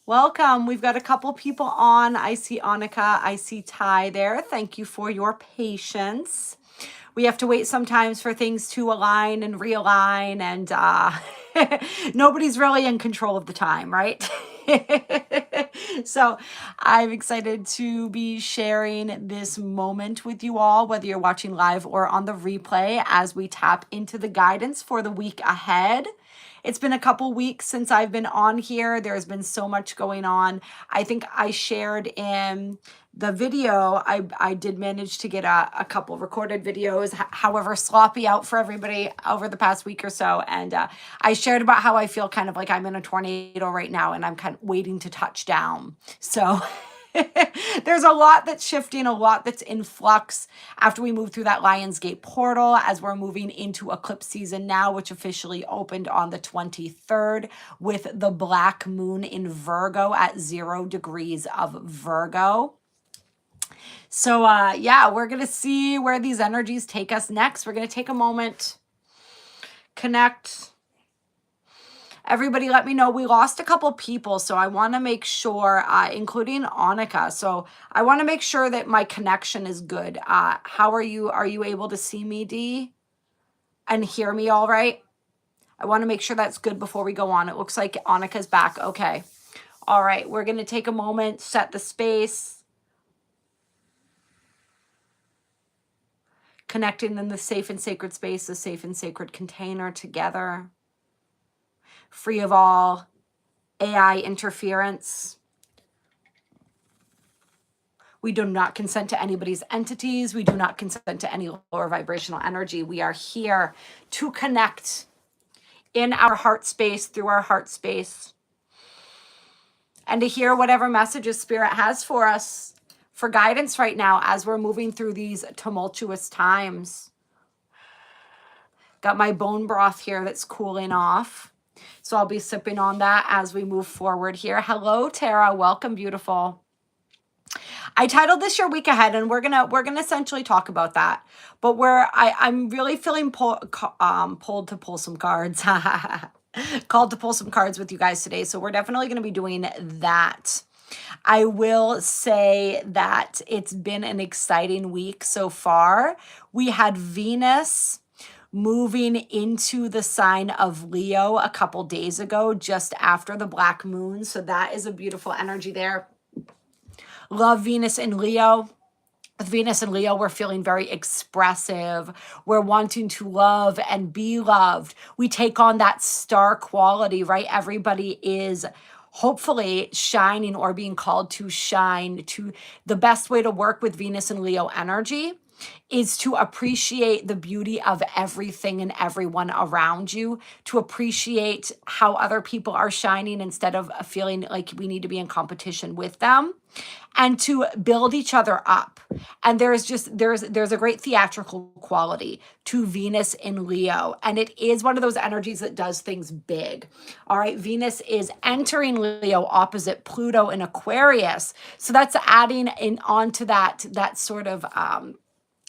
Welcome. We've got a couple people on. I see Annika. I see Ty there. Thank you for your patience. We have to wait sometimes for things to align and realign, and nobody's really in control of the time, right? So I'm excited to be sharing this moment with you all, whether you're watching live or on the replay, as we tap into the guidance for the week ahead. It's been a couple weeks since I've been on here. There's been so much going on. I think I shared in the video, I did manage to get a couple recorded videos, however sloppy out for everybody over the past week or so. And I shared about how I feel kind of like I'm in a tornado right now and I'm kind of waiting to touch down. So there's a lot that's shifting, a lot that's in flux after we move through that Lionsgate portal, as we're moving into eclipse season now, which officially opened on the 23rd with the black moon in Virgo at 0 degrees of Virgo. So yeah, we're going to see where these energies take us next. We're going to take a moment, connect. Everybody let me know. We lost a couple people, so I want to make sure, including Annika. So I want to make sure that my connection is good. How are you? Are you able to see me, Dee? And hear me all right? I want to make sure that's good before we go on. It looks like Annika's back. Okay. All right. We're going to take a moment, set the space. Connecting in the safe and sacred space, the safe and sacred container together. Free of all AI interference. We do not consent to anybody's entities. We do not consent to any lower vibrational energy. We are here to connect in our heart space, through our heart space, and to hear whatever messages Spirit has for us for guidance right now as we're moving through these tumultuous times. Got my bone broth here that's cooling off. So I'll be sipping on that as we move forward here. Hello, Tara. Welcome, beautiful. I titled this Your Week Ahead, and we're gonna essentially talk about that. But I'm really feeling pulled to pull some cards. Called to pull some cards with you guys today. So we're definitely going to be doing that. I will say that it's been an exciting week so far. We had Venus moving into the sign of Leo a couple days ago, just after the black moon. So that is a beautiful energy there. Love Venus and Leo. With Venus and Leo, we're feeling very expressive. We're wanting to love and be loved. We take on that star quality, right? Everybody is hopefully shining or being called to shine. To the best way to work with Venus and Leo energy is to appreciate the beauty of everything and everyone around you, to appreciate how other people are shining instead of feeling like we need to be in competition with them, and to build each other up. And there's a great theatrical quality to Venus in Leo, and it is one of those energies that does things big. All right, Venus is entering Leo opposite Pluto in Aquarius, so that's adding in onto that sort of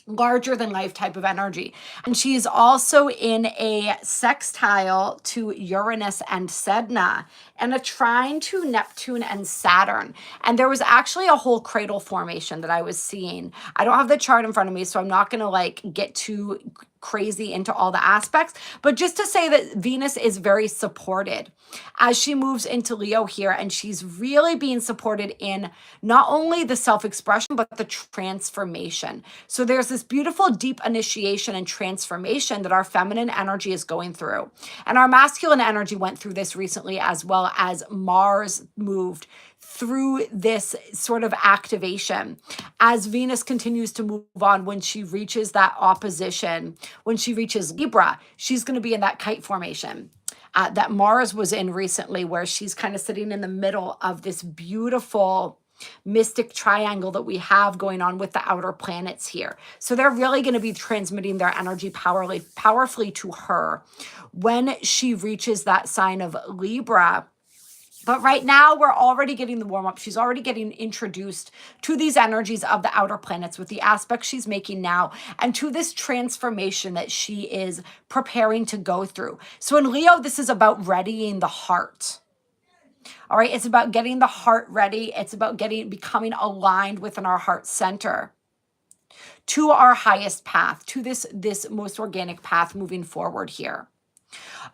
larger than life type of energy. And she is also in a sextile to Uranus and Sedna, and a trine to Neptune and Saturn. And there was actually a whole cradle formation that I was seeing. I don't have the chart in front of me, so I'm not going to like get too crazy into all the aspects, but just to say that Venus is very supported as she moves into Leo here, and she's really being supported in not only the self-expression, but the transformation. So there's this beautiful deep initiation and transformation that our feminine energy is going through. And our masculine energy went through this recently, as well as Mars moved through this sort of activation as Venus continues to move on. When she reaches that opposition, when she reaches Libra, she's going to be in that kite formation that Mars was in recently, where she's kind of sitting in the middle of this beautiful mystic triangle that we have going on with the outer planets here. So they're really going to be transmitting their energy powerfully to her when she reaches that sign of Libra. But right now, we're already getting the warm-up. She's already getting introduced to these energies of the outer planets with the aspects she's making now, and to this transformation that she is preparing to go through. So in Leo, this is about readying the heart. All right. It's about getting the heart ready. It's about becoming aligned within our heart center to our highest path, to this most organic path moving forward here.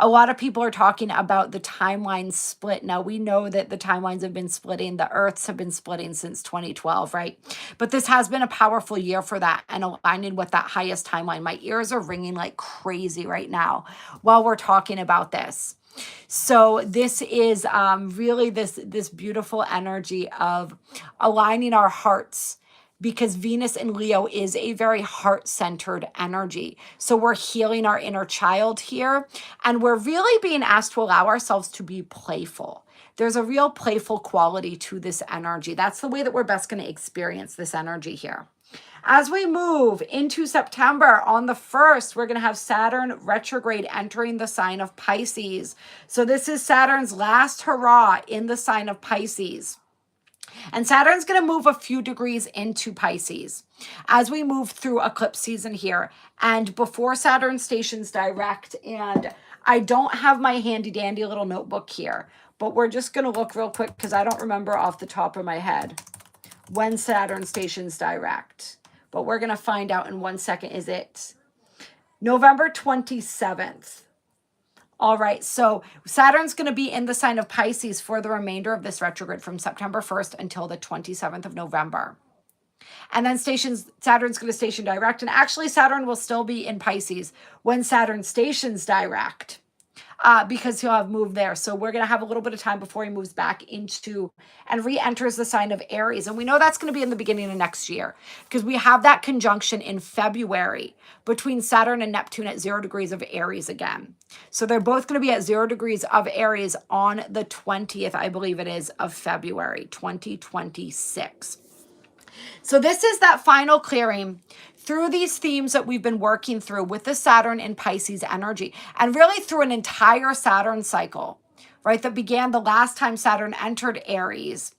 A lot of people are talking about the timeline split. Now, we know that the timelines have been splitting. The Earths have been splitting since 2012, right? But this has been a powerful year for that and aligning with that highest timeline. My ears are ringing like crazy right now while we're talking about this. So this is really this beautiful energy of aligning our hearts, because Venus in Leo is a very heart-centered energy. So we're healing our inner child here, and we're really being asked to allow ourselves to be playful. There's a real playful quality to this energy. That's the way that we're best going to experience this energy here. As we move into September, on the 1st, we're going to have Saturn retrograde entering the sign of Pisces. So this is Saturn's last hurrah in the sign of Pisces. And Saturn's going to move a few degrees into Pisces as we move through eclipse season here. And before Saturn stations direct, and I don't have my handy dandy little notebook here, but we're just going to look real quick because I don't remember off the top of my head when Saturn stations direct. But we're going to find out in 1 second. Is it November 27th? All right, so Saturn's going to be in the sign of Pisces for the remainder of this retrograde from September 1st until the 27th of November. And then Saturn's going to station direct. And actually, Saturn will still be in Pisces when Saturn stations direct, because he'll have moved there. So we're going to have a little bit of time before he moves back into and re-enters the sign of Aries. And we know that's going to be in the beginning of next year because we have that conjunction in February between Saturn and Neptune at 0 degrees of Aries again. So they're both going to be at 0 degrees of Aries on the 20th, I believe it is, of February 2026. So this is that final clearing through these themes that we've been working through with the Saturn in Pisces energy, and really through an entire Saturn cycle, right, that began the last time Saturn entered Aries.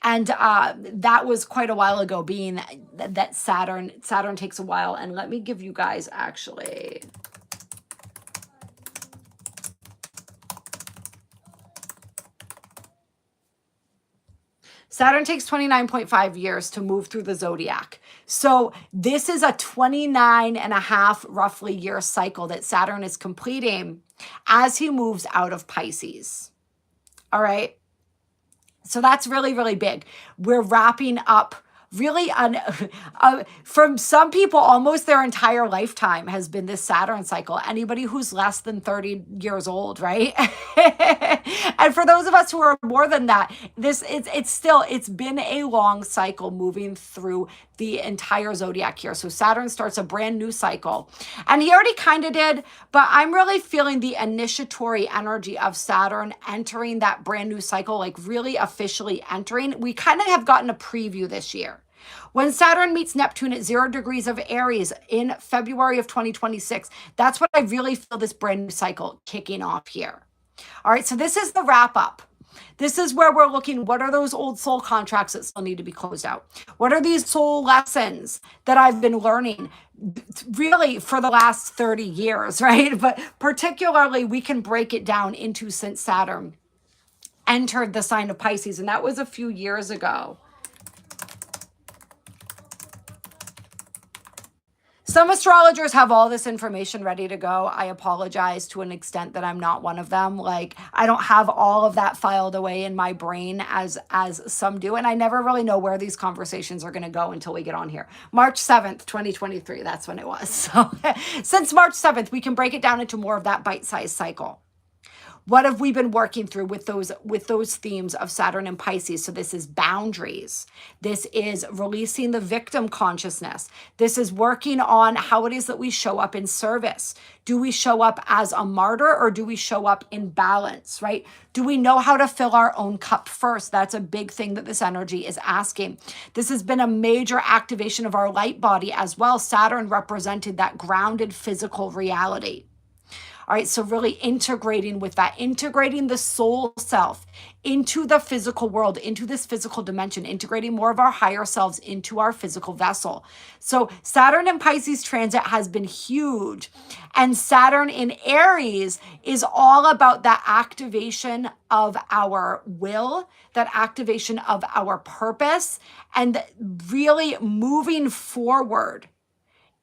And that was quite a while ago, being that Saturn takes a while. And let me give you guys actually... Saturn takes 29.5 years to move through the zodiac. So this is a 29 and a half roughly year cycle that Saturn is completing as he moves out of Pisces. All right. So that's really, really big. We're wrapping up really from some people, almost their entire lifetime has been this Saturn cycle. Anybody who's less than 30 years old, right? And for those of us who are more than that, it's been a long cycle moving through the entire zodiac here. So Saturn starts a brand new cycle, and he already kind of did, but I'm really feeling the initiatory energy of Saturn entering that brand new cycle, like really officially entering. We kind of have gotten a preview this year. When Saturn meets Neptune at 0 degrees of Aries in February of 2026, that's when I really feel this brand new cycle kicking off here. All right, so this is the wrap up. This is where we're looking, what are those old soul contracts that still need to be closed out? What are these soul lessons that I've been learning really for the last 30 years, right? But particularly we can break it down into since Saturn entered the sign of Pisces, and that was a few years ago. Some astrologers have all this information ready to go. I apologize to an extent that I'm not one of them. Like, I don't have all of that filed away in my brain as some do. And I never really know where these conversations are going to go until we get on here. March 7th, 2023, that's when it was. So since March 7th, we can break it down into more of that bite-sized cycle. What have we been working through with those themes of Saturn and Pisces? So this is boundaries. This is releasing the victim consciousness. This is working on how it is that we show up in service. Do we show up as a martyr, or do we show up in balance, right? Do we know how to fill our own cup first? That's a big thing that this energy is asking. This has been a major activation of our light body as well. Saturn represented that grounded physical reality. All right, so really integrating with that, integrating the soul self into the physical world, into this physical dimension, integrating more of our higher selves into our physical vessel. So Saturn in Pisces transit has been huge. And Saturn in Aries is all about that activation of our will, that activation of our purpose, and really moving forward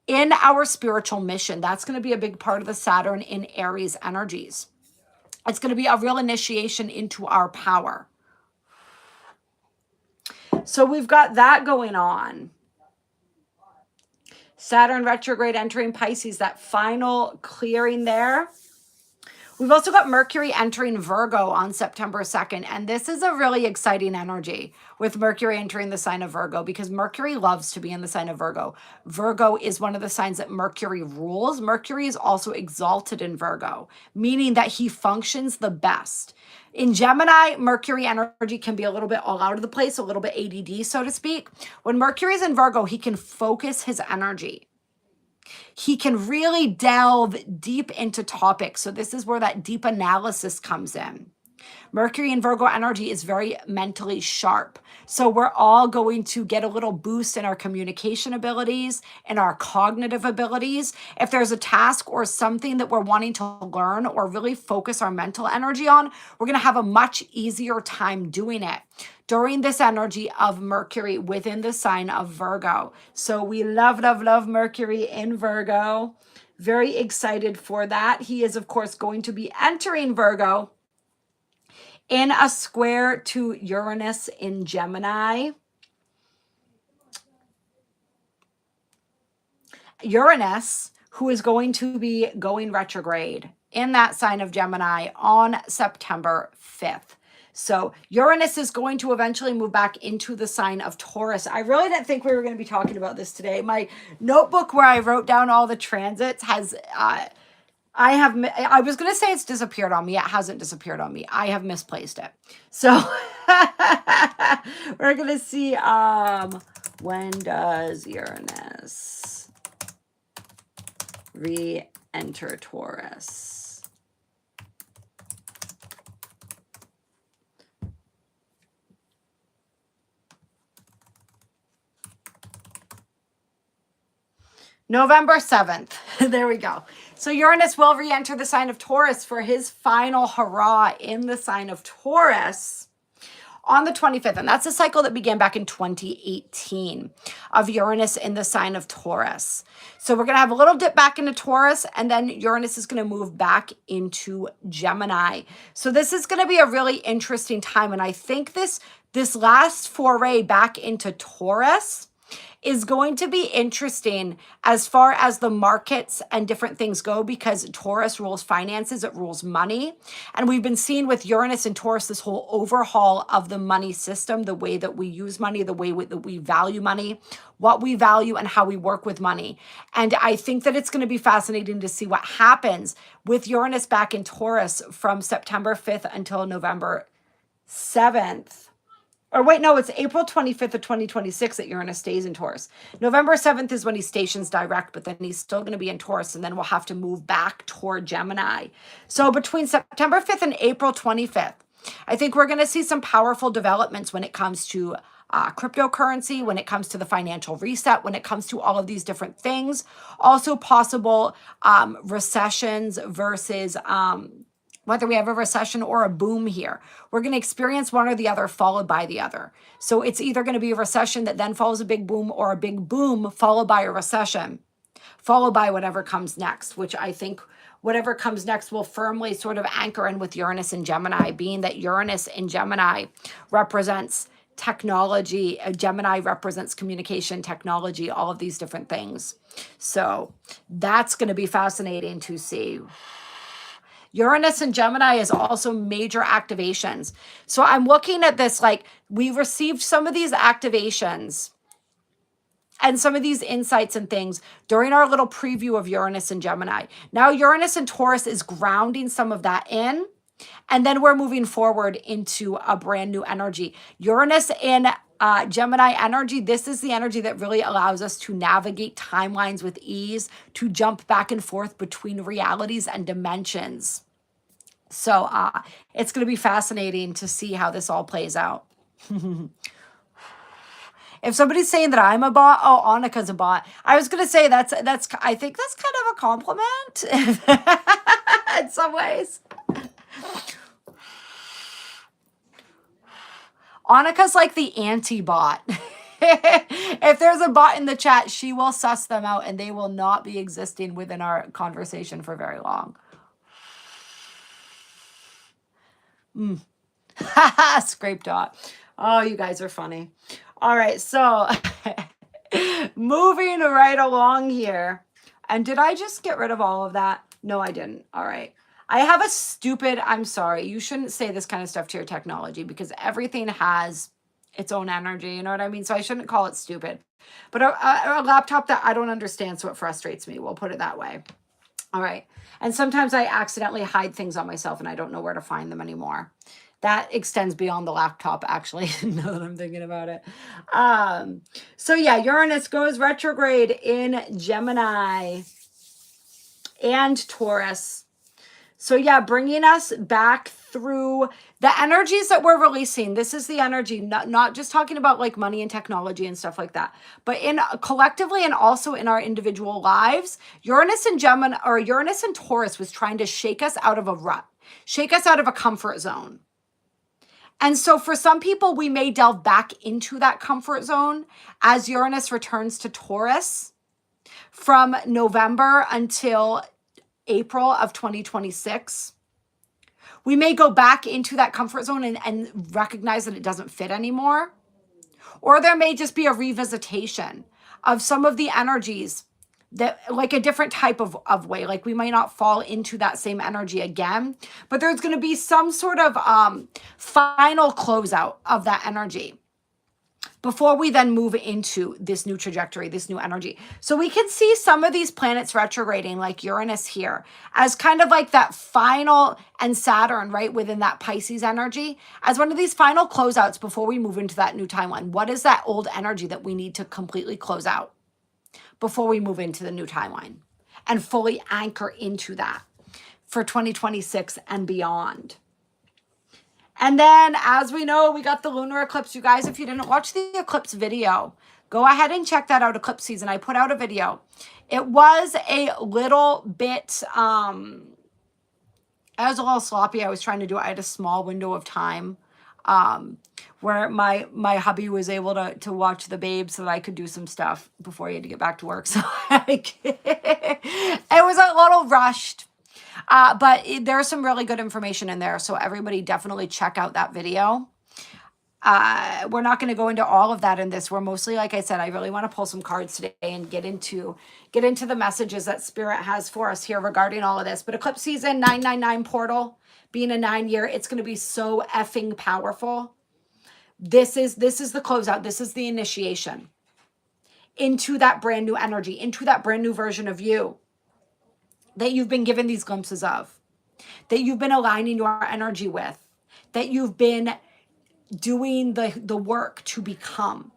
in our spiritual mission. That's going to be a big part of the Saturn in Aries energies. It's going to be a real initiation into our power. So we've got that going on. Saturn retrograde entering Pisces, that final clearing there. We've also got Mercury entering Virgo on September 2nd. And this is a really exciting energy with Mercury entering the sign of Virgo, because Mercury loves to be in the sign of Virgo. Virgo is one of the signs that Mercury rules. Mercury is also exalted in Virgo, meaning that he functions the best. In Gemini, Mercury energy can be a little bit all out of the place, a little bit ADD, so to speak. When Mercury's in Virgo, he can focus his energy. He can really delve deep into topics. So this is where that deep analysis comes in. Mercury in Virgo energy is very mentally sharp. So we're all going to get a little boost in our communication abilities and our cognitive abilities. If there's a task or something that we're wanting to learn or really focus our mental energy on, we're going to have a much easier time doing it during this energy of Mercury within the sign of Virgo. So we love, love, love Mercury in Virgo. Very excited for that. He is, of course, going to be entering Virgo in a square to Uranus in Gemini. Uranus, who is going to be going retrograde in that sign of Gemini on September 5th. So Uranus is going to eventually move back into the sign of Taurus. I really didn't think we were going to be talking about this today. My notebook where I wrote down all the transits has... I was going to say it's disappeared on me. It hasn't disappeared on me. I have misplaced it. So we're going to see when does Uranus re-enter Taurus? November 7th. There we go. So Uranus will re-enter the sign of Taurus for his final hurrah in the sign of Taurus on the 25th. And that's a cycle that began back in 2018 of Uranus in the sign of Taurus. So we're going to have a little dip back into Taurus, and then Uranus is going to move back into Gemini. So this is going to be a really interesting time. And I think this last foray back into Taurus is going to be interesting as far as the markets and different things go, because Taurus rules finances, it rules money. And we've been seeing with Uranus and Taurus this whole overhaul of the money system, the way that we use money, the way that we value money, what we value, and how we work with money. And I think that it's going to be fascinating to see what happens with Uranus back in Taurus from September 5th until November 7th. Or wait, no, it's April 25th of 2026 that Uranus stays in Taurus. November 7th is when he stations direct, but then he's still going to be in Taurus, and then we'll have to move back toward Gemini. So between September 5th and April 25th, I think we're going to see some powerful developments when it comes to cryptocurrency, when it comes to the financial reset, when it comes to all of these different things. Also possible recessions versus... whether we have a recession or a boom here. We're going to experience one or the other followed by the other. So it's either going to be a recession that then follows a big boom, or a big boom followed by a recession, followed by whatever comes next, which I think whatever comes next will firmly sort of anchor in with Uranus and Gemini, being that Uranus in Gemini represents technology. Gemini represents communication, technology, all of these different things. So that's going to be fascinating to see. Uranus and Gemini is also major activations. So I'm looking at this like we received some of these activations and some of these insights and things during our little preview of Uranus and Gemini. Now Uranus and Taurus is grounding some of that in. And then we're moving forward into a brand new energy. Uranus in Gemini energy, this is the energy that really allows us to navigate timelines with ease, to jump back and forth between realities and dimensions. So it's going to be fascinating to see how this all plays out. If somebody's saying that I'm a bot, oh, Annika's a bot. I was going to say that's I think that's kind of a compliment in some ways. Annika's like the anti-bot. If there's a bot in the chat, she will suss them out and they will not be existing within our conversation for very long. Scrape dot. Oh, you guys are funny. All right, so moving right along here. And did I just get rid of all of that? No, I didn't. All right. I have a stupid, I'm sorry, you shouldn't say this kind of stuff to your technology because everything has its own energy, you know what I mean? So I shouldn't call it stupid. But a laptop that I don't understand, so it frustrates me. We'll put it that way. All right. And sometimes I accidentally hide things on myself and I don't know where to find them anymore. That extends beyond the laptop, actually, now that I'm thinking about it. So yeah, Uranus goes retrograde in Gemini and Taurus. So yeah, bringing us back through the energies that we're releasing. This is the energy, not just talking about like money and technology and stuff like that, but in collectively and also in our individual lives. Uranus and Gemini, or Uranus and Taurus, was trying to shake us out of a rut, shake us out of a comfort zone. And so for some people, we may delve back into that comfort zone as Uranus returns to Taurus from November until April of 2026. We may go back into that comfort zone and recognize that it doesn't fit anymore. Or there may just be a revisitation of some of the energies that, like a different type of way. Like we might not fall into that same energy again, but there's going to be some sort of final closeout of that energy before we then move into this new trajectory, this new energy. So we can see some of these planets retrograding, like Uranus here, as kind of like that final, and Saturn, right, within that Pisces energy, as one of these final closeouts before we move into that new timeline. What is that old energy that we need to completely close out before we move into the new timeline and fully anchor into that for 2026 and beyond? And then, as we know, we got the lunar eclipse. You guys, if you didn't watch the eclipse video, go ahead and check that out, eclipse season. I put out a video. It was a little bit, I was a little sloppy. I was trying to do it. I had a small window of time where my hubby was able to watch the babe so that I could do some stuff before he had to get back to work. So it was a little rushed. But there's some really good information in there. So everybody definitely check out that video. We're not going to go into all of that in this. We're mostly, like I said, I really want to pull some cards today and get into the messages that Spirit has for us here regarding all of this. But eclipse season, 999 portal, being a 9-year, it's going to be so effing powerful. This is the closeout. This is the initiation into that brand new energy, into that brand new version of you that you've been given these glimpses of, that you've been aligning your energy with, that you've been doing the work to become.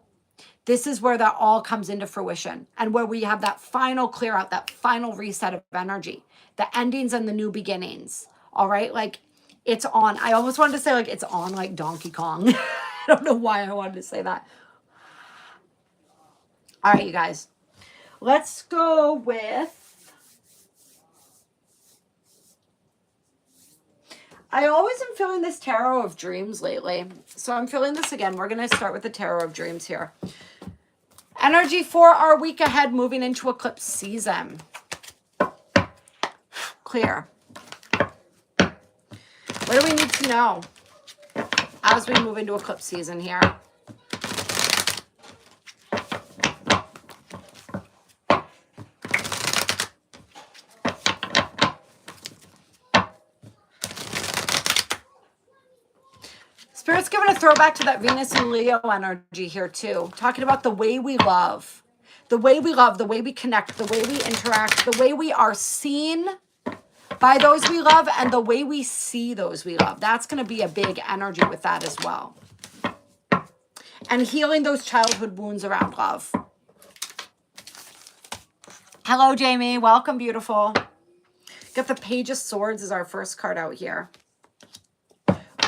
This is where that all comes into fruition and where we have that final clear out, that final reset of energy, the endings and the new beginnings. All right. Like it's on. I almost wanted to say like it's on like Donkey Kong. I don't know why I wanted to say that. All right, you guys, let's go with, I always am feeling this Tarot of Dreams lately. So I'm feeling this again. We're going to start with the Tarot of Dreams here. Energy for our week ahead, moving into eclipse season. Clear. What do we need to know as we move into eclipse season here? Spirit's giving a throwback to that Venus and Leo energy here too. Talking about the way we love, the way we connect, the way we interact, the way we are seen, by those we love and the way we see those we love. That's going to be a big energy with that as well. And healing those childhood wounds around love. Hello, Jamie. Welcome, beautiful. Got the Page of Swords as our first card out here.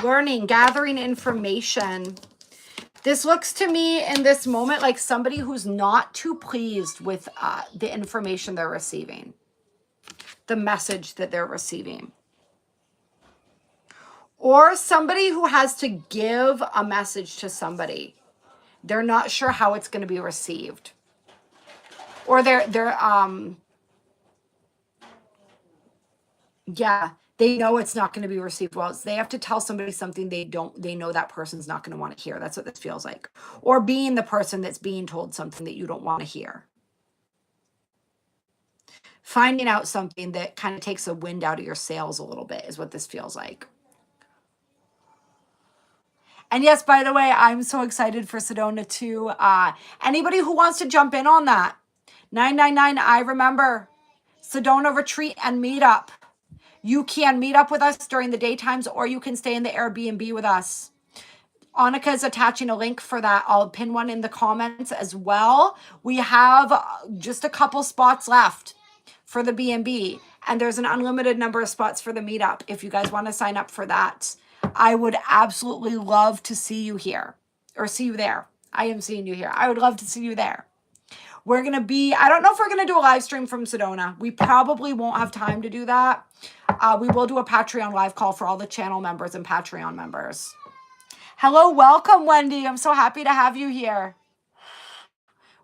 Learning, gathering information. This looks to me in this moment like somebody who's not too pleased with the information they're receiving, the message that they're receiving. Or somebody who has to give a message to somebody. They're not sure how it's going to be received. Or they know it's not going to be received well. They have to tell somebody something they know that person's not going to want to hear. That's what this feels like. Or being the person that's being told something that you don't want to hear. Finding out something that kind of takes the wind out of your sails a little bit is what this feels like. And yes, by the way, I'm so excited for Sedona too. Anybody who wants to jump in on that, 999, I remember Sedona retreat and meetup. You can meet up with us during the daytimes, or you can stay in the Airbnb with us. Annika is attaching a link for that. I'll pin one in the comments as well. We have just a couple spots left for the B&B, and there's an unlimited number of spots for the meetup. If you guys want to sign up for that, I would absolutely love to see you here, or see you there. I am seeing you here. I would love to see you there. We're going to be, I don't know if we're going to do a live stream from Sedona. We probably won't have time to do that. We will do a Patreon live call for all the channel members and Patreon members. Hello, welcome, Wendy. I'm so happy to have you here.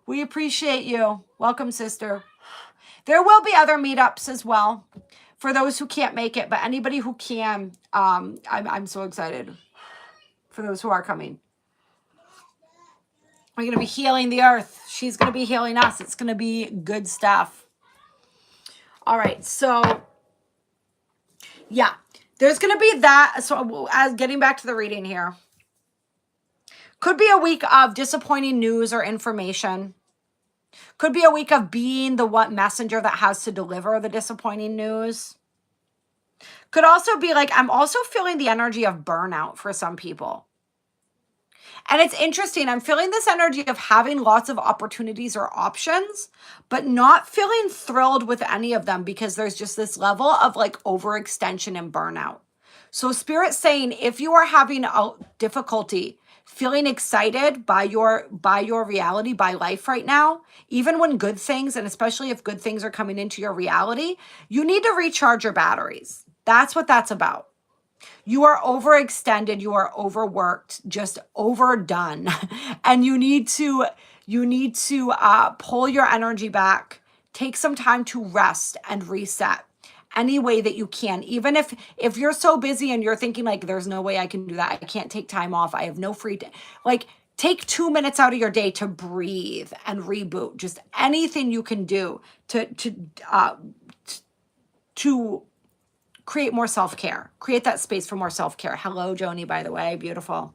We appreciate you. Welcome, sister. There will be other meetups as well for those who can't make it, but anybody who can, I'm so excited for those who are coming. We're going to be healing the earth. She's going to be healing us. It's going to be good stuff. All right. So, yeah, there's going to be that. So as getting back to the reading here, could be a week of disappointing news or information. Could be a week of being the messenger that has to deliver the disappointing news. Could also be like, I'm also feeling the energy of burnout for some people. And it's interesting. I'm feeling this energy of having lots of opportunities or options, but not feeling thrilled with any of them because there's just this level of like overextension and burnout. So Spirit's saying, if you are having a difficulty feeling excited by your reality, by life right now, even when good things, and especially if good things are coming into your reality, you need to recharge your batteries. That's what that's about. You are overextended, you are overworked, just overdone. And you need to pull your energy back, take some time to rest and reset any way that you can. Even if you're so busy and you're thinking like, there's no way I can do that. I can't take time off. I have no free time. Like, take 2 minutes out of your day to breathe and reboot. Just anything you can do to create more self-care. Create that space for more self-care. Hello, Joni, by the way. Beautiful.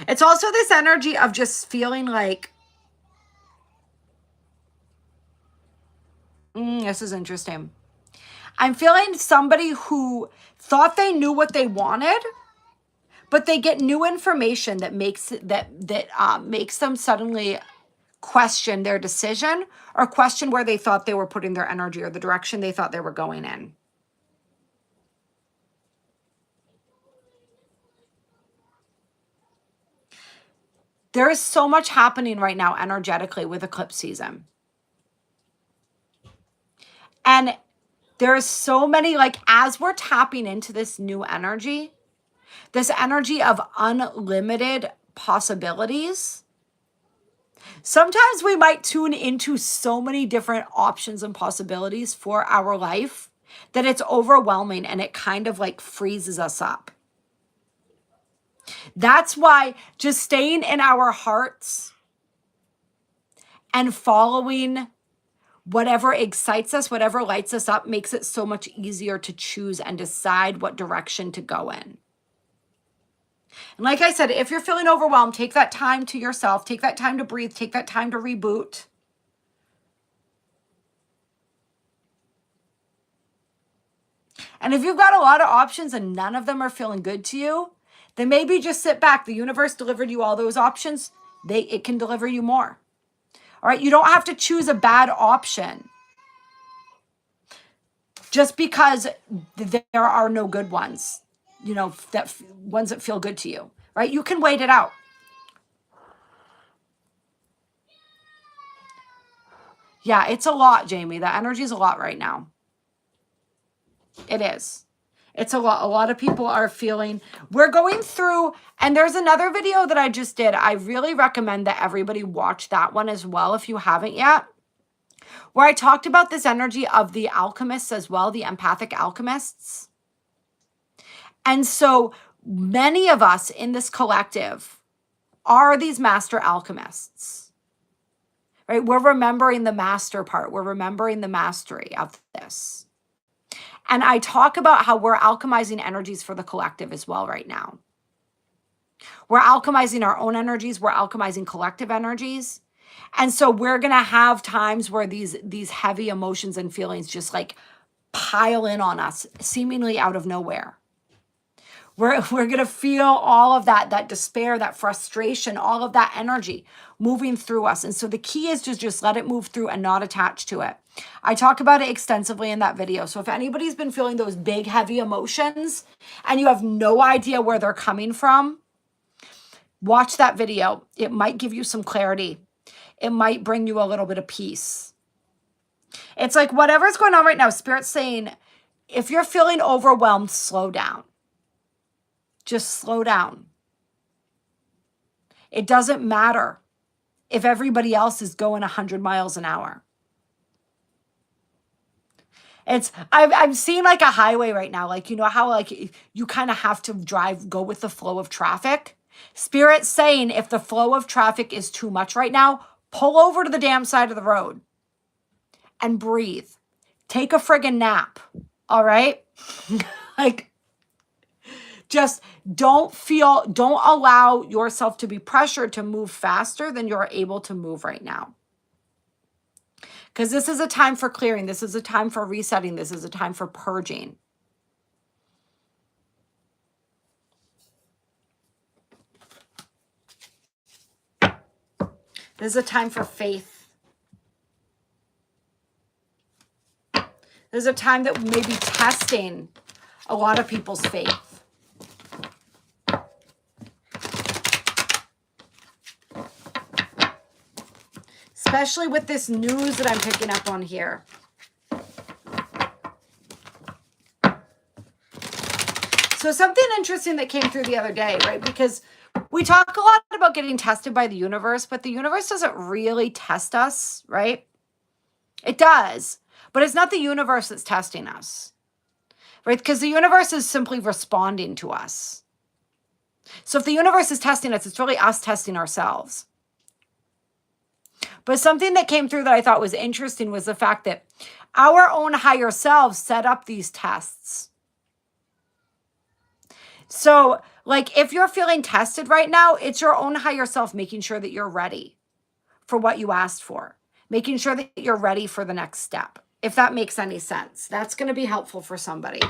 It's also this energy of just feeling like, this is interesting. I'm feeling somebody who thought they knew what they wanted, but they get new information that makes them suddenly question their decision or question where they thought they were putting their energy or the direction they thought they were going in. There is so much happening right now energetically with eclipse season. And there is so many, like, as we're tapping into this new energy, this energy of unlimited possibilities, sometimes we might tune into so many different options and possibilities for our life that it's overwhelming and it kind of like freezes us up. That's why just staying in our hearts and following whatever excites us, whatever lights us up, makes it so much easier to choose and decide what direction to go in. And like I said, if you're feeling overwhelmed, take that time to yourself, take that time to breathe, take that time to reboot. And if you've got a lot of options and none of them are feeling good to you, then maybe just sit back. The universe delivered you all those options. It can deliver you more. All right. You don't have to choose a bad option just because there are no good ones, you know, ones that feel good to you, right? You can wait it out. Yeah, it's a lot, Jamie. The energy is a lot right now. It is. It's a lot. A lot of people are feeling, we're going through, and there's another video that I just did. I really recommend that everybody watch that one as well if you haven't yet, where I talked about this energy of the alchemists as well, the empathic alchemists. And so many of us in this collective are these master alchemists, right? We're remembering the master part. We're remembering the mastery of this. And I talk about how we're alchemizing energies for the collective as well right now. We're alchemizing our own energies. We're alchemizing collective energies. And so we're going to have times where these heavy emotions and feelings just like pile in on us, seemingly out of nowhere. We're going to feel all of that despair, that frustration, all of that energy moving through us. And so the key is to just let it move through and not attach to it. I talk about it extensively in that video. So if anybody's been feeling those big, heavy emotions and you have no idea where they're coming from, watch that video. It might give you some clarity. It might bring you a little bit of peace. It's like whatever's going on right now, Spirit's saying, if you're feeling overwhelmed, slow down. Just slow down. It doesn't matter if everybody else is going 100 miles an hour. I'm seeing like a highway right now. Like, you know how like you kind of have to go with the flow of traffic. Spirit's saying if the flow of traffic is too much right now, pull over to the damn side of the road and breathe. Take a friggin' nap. All right? Like, just don't allow yourself to be pressured to move faster than you're able to move right now. Because this is a time for clearing. This is a time for resetting. This is a time for purging. This is a time for faith. This is a time that may be testing a lot of people's faith. Especially with this news that I'm picking up on here. So something interesting that came through the other day, right? Because we talk a lot about getting tested by the universe, but the universe doesn't really test us, right? It does, but it's not the universe that's testing us, right? Because the universe is simply responding to us. So if the universe is testing us, it's really us testing ourselves. But something that came through that I thought was interesting was the fact that our own higher selves set up these tests. So, like, if you're feeling tested right now, it's your own higher self making sure that you're ready for what you asked for, making sure that you're ready for the next step, if that makes any sense. That's going to be helpful for somebody.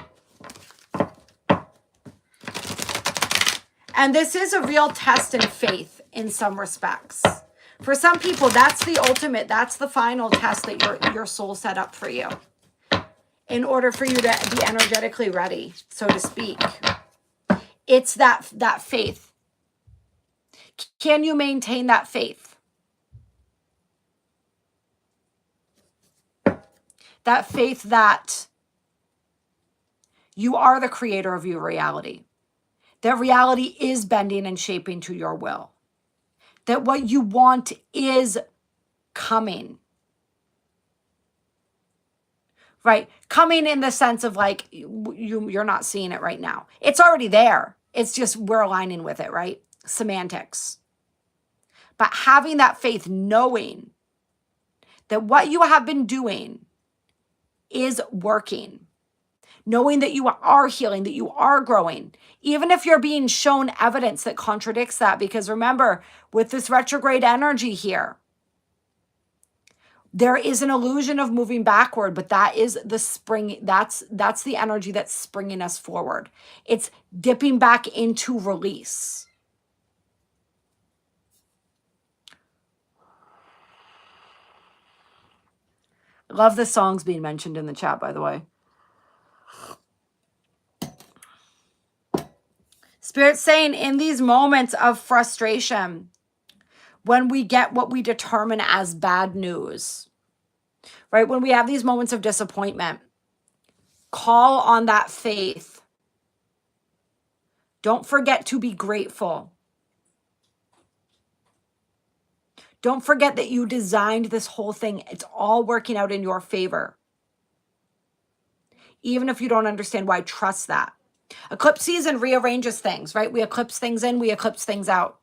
And this is a real test in faith in some respects. For some people, that's the ultimate, that's the final test that your soul set up for you in order for you to be energetically ready, so to speak. It's that faith. Can you maintain that faith? That faith that you are the creator of your reality. That reality is bending and shaping to your will. That what you want is coming. Right? Coming in the sense of like, you're not seeing it right now. It's already there. It's just we're aligning with it, right? Semantics. But having that faith, knowing that what you have been doing is working. Knowing that you are healing, that you are growing, even if you're being shown evidence that contradicts that. Because remember, with this retrograde energy here, There is an illusion of moving backward, but that is the spring. That's the energy that's springing us forward. It's dipping back into release. Love the songs being mentioned in the chat, by the way. Spirit's saying in these moments of frustration, when we get what we determine as bad news, right? When we have these moments of disappointment, call on that faith. Don't forget to be grateful. Don't forget that you designed this whole thing. It's all working out in your favor. Even if you don't understand why, trust that. Eclipse season rearranges things, right? We eclipse things in, we eclipse things out.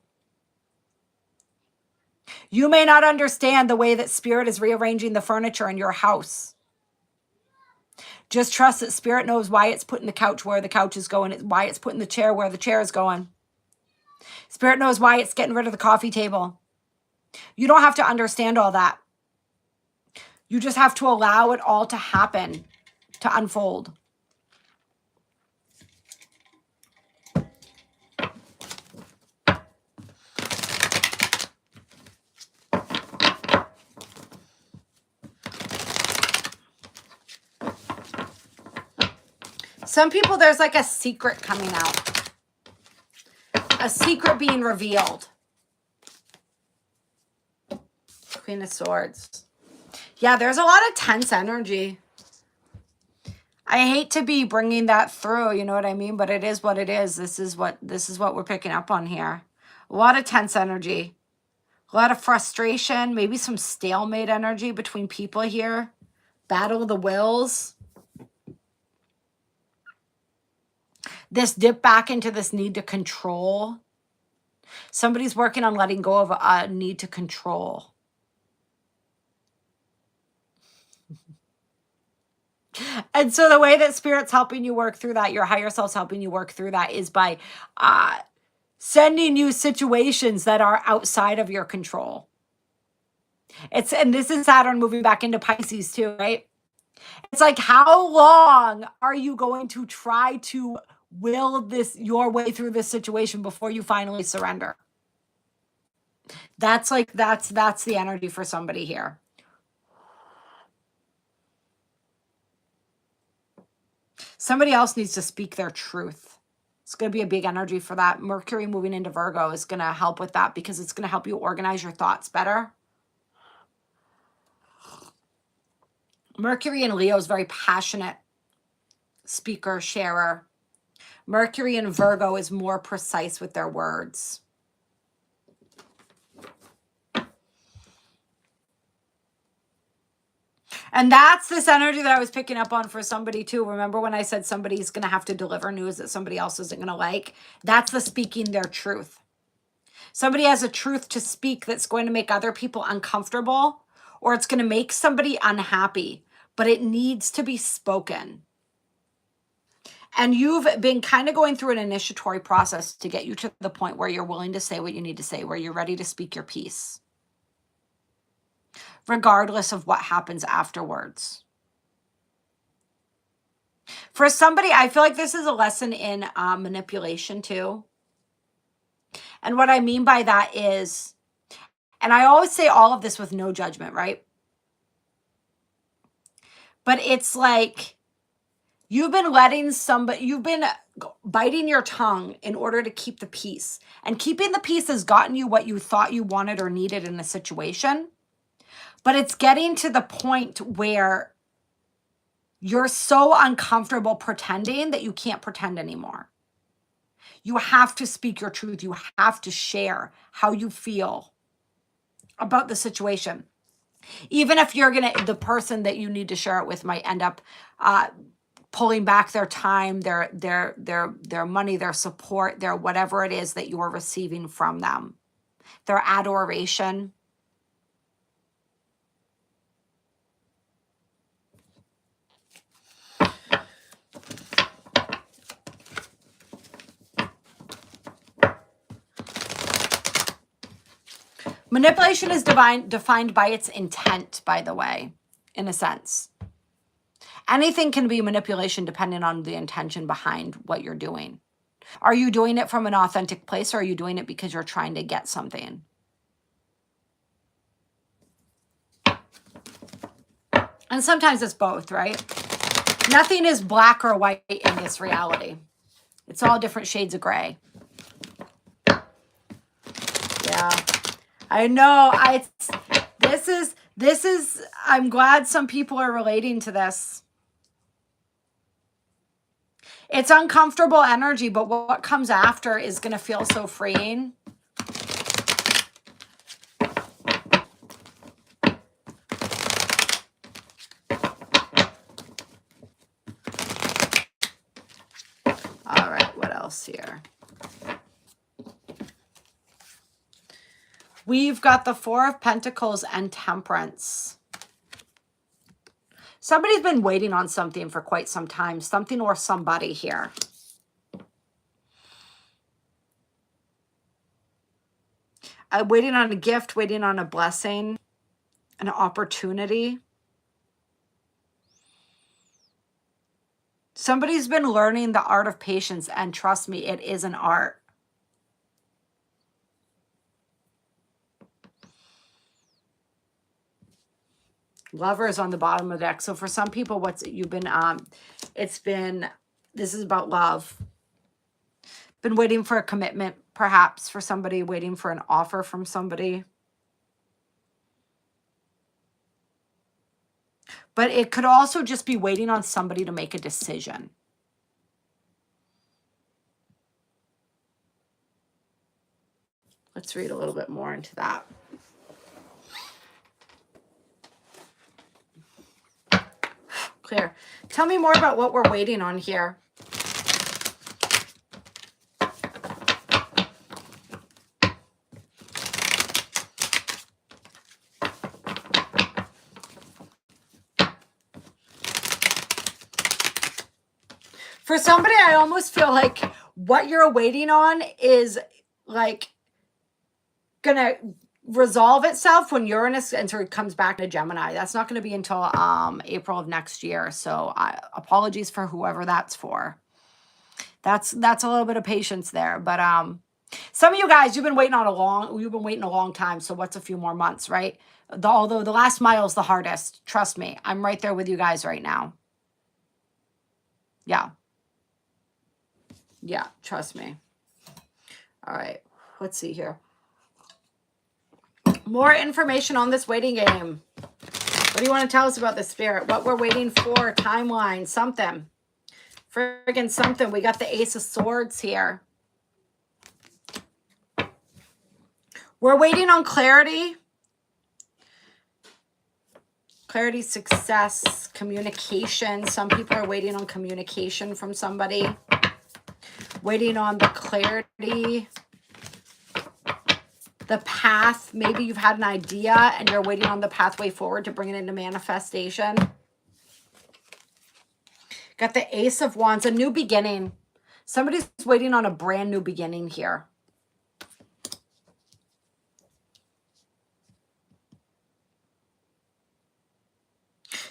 You may not understand the way that Spirit is rearranging the furniture in your house. Just trust that Spirit knows why it's putting the couch where the couch is going, why it's putting the chair where the chair is going. Spirit knows why it's getting rid of the coffee table. You don't have to understand all that. You just have to allow it all to happen, to unfold. Some people, there's like a secret coming out. A secret being revealed. Queen of Swords. Yeah, there's a lot of tense energy. I hate to be bringing that through, you know what I mean? But it is what it is. This is what we're picking up on here. A lot of tense energy. A lot of frustration. Maybe some stalemate energy between people here. Battle of the wills. This dip back into this need to control. Somebody's working on letting go of a need to control. And so the way that Spirit's helping you work through that, your higher self's helping you work through that, is by sending you situations that are outside of your control. And this is Saturn moving back into Pisces too, right? It's like, how long are you going to try to will your way through this situation before you finally surrender? That's the energy for somebody here. Somebody else needs to speak their truth. It's going to be a big energy for that. Mercury moving into Virgo is going to help with that because it's going to help you organize your thoughts better. Mercury in Leo is very passionate speaker, sharer. Mercury in Virgo is more precise with their words. And that's this energy that I was picking up on for somebody too. Remember when I said somebody's going to have to deliver news that somebody else isn't going to like? That's the speaking their truth. Somebody has a truth to speak that's going to make other people uncomfortable, or it's going to make somebody unhappy, but it needs to be spoken. And you've been kind of going through an initiatory process to get you to the point where you're willing to say what you need to say, where you're ready to speak your piece, regardless of what happens afterwards. For somebody, I feel like this is a lesson in manipulation too. And what I mean by that is, and I always say all of this with no judgment, right? But it's like, you've been biting your tongue in order to keep the peace. And keeping the peace has gotten you what you thought you wanted or needed in a situation. But it's getting to the point where you're so uncomfortable pretending that you can't pretend anymore. You have to speak your truth. You have to share how you feel about the situation. Even if the person that you need to share it with might end up pulling back their time, their money, their support, their whatever it is that you're receiving from them, their adoration. Manipulation is defined by its intent, by the way, in a sense. Anything can be manipulation depending on the intention behind what you're doing. Are you doing it from an authentic place, or are you doing it because you're trying to get something? And sometimes it's both, right? Nothing is black or white in this reality. It's all different shades of gray. Yeah, I know. This is, I'm glad some people are relating to this. It's uncomfortable energy, but what comes after is going to feel so freeing. All right, what else here? We've got the Four of Pentacles and Temperance. Somebody's been waiting on something for quite some time. Something or somebody here. Waiting on a gift, waiting on a blessing, an opportunity. Somebody's been learning the art of patience, and trust me, it is an art. Lovers on the bottom of the deck. So for some people, this is about love. Been waiting for a commitment, perhaps for somebody, waiting for an offer from somebody. But it could also just be waiting on somebody to make a decision. Let's read a little bit more into that. Clear. Tell me more about what we're waiting on here. For somebody, I almost feel like what you're waiting on is like gonna resolve itself when Uranus comes back to Gemini. That's not going to be until April of next year. So apologies for whoever that's for. That's a little bit of patience there. But some of you guys, you've been waiting a long time. So what's a few more months, right? Although the last mile is the hardest. Trust me, I'm right there with you guys right now. Yeah. Yeah, trust me. All right, let's see here. More information on this waiting game. What do you want to tell us about the spirit? What we're waiting for, timeline, something. Friggin' something. We got the Ace of Swords here. We're waiting on clarity. Clarity, success, communication. Some people are waiting on communication from somebody. Waiting on the clarity. The path, maybe you've had an idea and you're waiting on the pathway forward to bring it into manifestation. Got the Ace of Wands, a new beginning. Somebody's waiting on a brand new beginning here.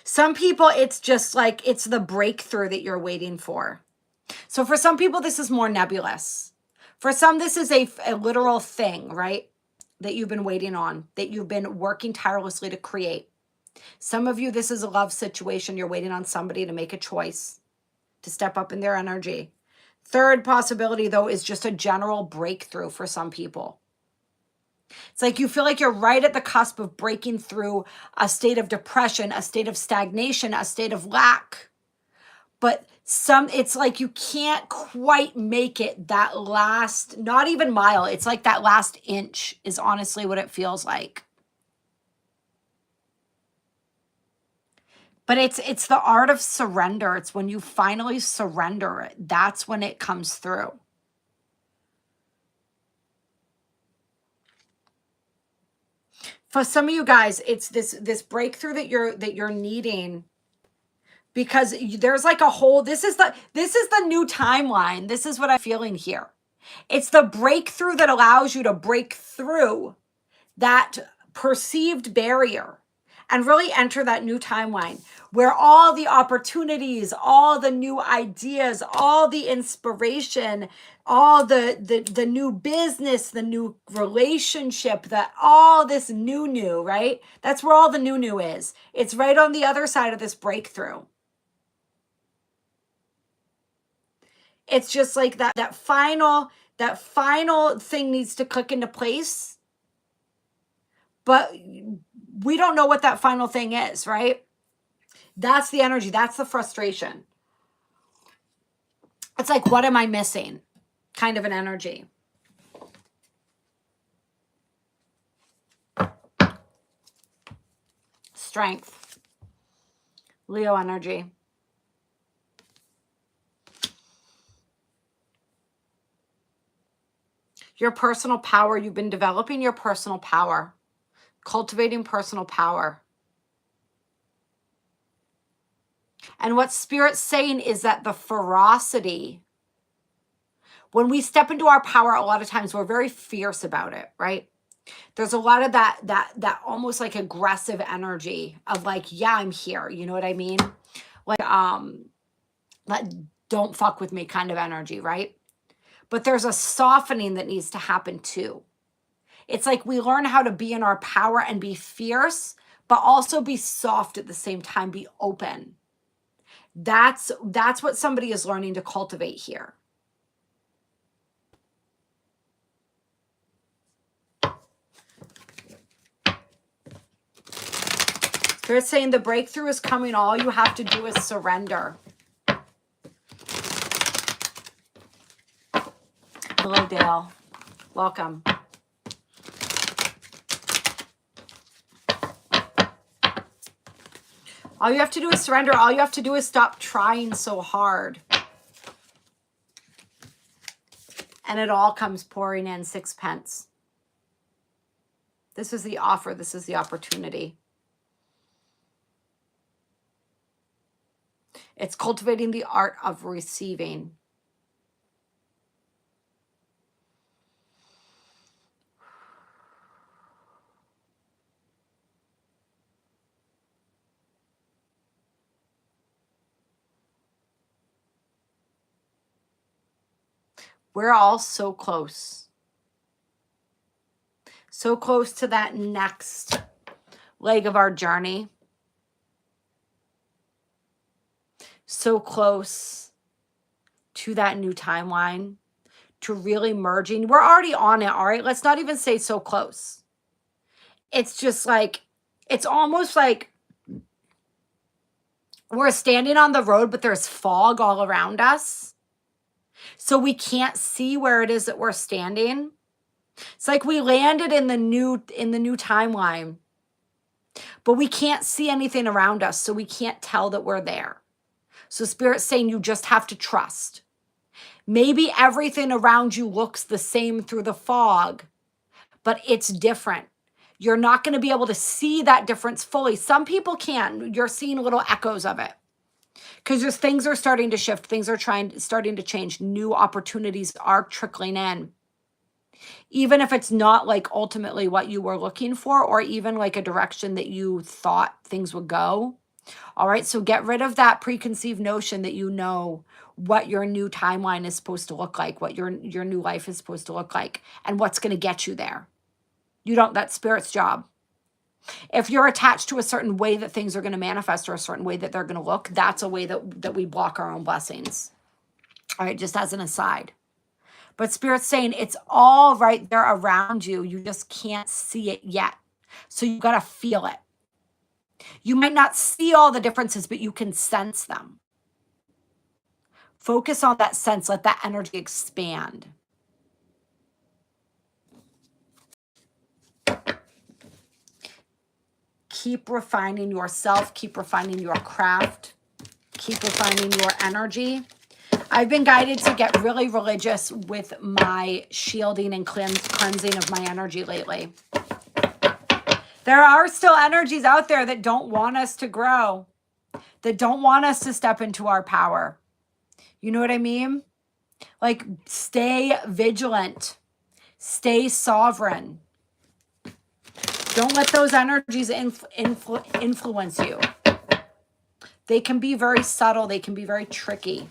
Some people, it's just like, it's the breakthrough that you're waiting for. So for some people, this is more nebulous. For some, this is a literal thing, right? That you've been waiting on, that you've been working tirelessly to create. Some of you, this is a love situation. You're waiting on somebody to make a choice, to step up in their energy. Third possibility, though, is just a general breakthrough for some people. It's like you feel like you're right at the cusp of breaking through a state of depression, a state of stagnation, a state of lack. But it's like you can't quite make it that last, not even mile. It's like that last inch is honestly what it feels like. But it's the art of surrender. It's when you finally surrender it. That's when it comes through. For some of you guys, it's this breakthrough that you're needing. Because there's like a whole, this is the new timeline. This is what I'm feeling here. It's the breakthrough that allows you to break through that perceived barrier and really enter that new timeline where all the opportunities, all the new ideas, all the inspiration, all the new business, the new relationship, that all this new, right? That's where all the new is. It's right on the other side of this breakthrough. It's just like that final thing needs to click into place, but we don't know what that final thing is, right? That's the energy. That's the frustration. It's like, what am I missing? Kind of an energy. Strength. Leo energy. Your personal power. You've been developing your personal power. Cultivating personal power. And what Spirit's saying is that the ferocity, when we step into our power, a lot of times we're very fierce about it, right? There's a lot of that almost like aggressive energy of like, yeah, I'm here. You know what I mean? Like, don't fuck with me kind of energy, right? But there's a softening that needs to happen too. It's like we learn how to be in our power and be fierce, but also be soft at the same time, be open. That's what somebody is learning to cultivate here. They're saying the breakthrough is coming. All you have to do is surrender. Hello, Dale. Welcome. All you have to do is surrender. All you have to do is stop trying so hard. And it all comes pouring in, 6 pence. This is the offer. This is the opportunity. It's cultivating the art of receiving. We're all so close. So close to that next leg of our journey. So close to that new timeline, to really merging. We're already on it, all right? Let's not even say so close. It's just like, it's almost like we're standing on the road, but there's fog all around us. So we can't see where it is that we're standing. It's like we landed in the new timeline, but we can't see anything around us, so we can't tell that we're there. So Spirit's saying you just have to trust. Maybe everything around you looks the same through the fog, but it's different. You're not going to be able to see that difference fully. Some people can. You're seeing little echoes of it. Because things are starting to shift. Things are starting to change. New opportunities are trickling in. Even if it's not like ultimately what you were looking for, or even like a direction that you thought things would go. All right, so get rid of that preconceived notion that you know what your new timeline is supposed to look like, what your new life is supposed to look like, and what's going to get you there. You don't, that's Spirit's job. If you're attached to a certain way that things are going to manifest, or a certain way that they're going to look, that's a way that we block our own blessings. All right, just as an aside. But Spirit's saying it's all right there around you. You just can't see it yet. So you got to feel it. You might not see all the differences, but you can sense them. Focus on that sense. Let that energy expand. Keep refining yourself. Keep refining your craft. Keep refining your energy. I've been guided to get really religious with my shielding and cleansing of my energy lately. There are still energies out there that don't want us to grow, that don't want us to step into our power. You know what I mean? Like, stay vigilant, stay sovereign. Don't let those energies influence you. They can be very subtle. They can be very tricky.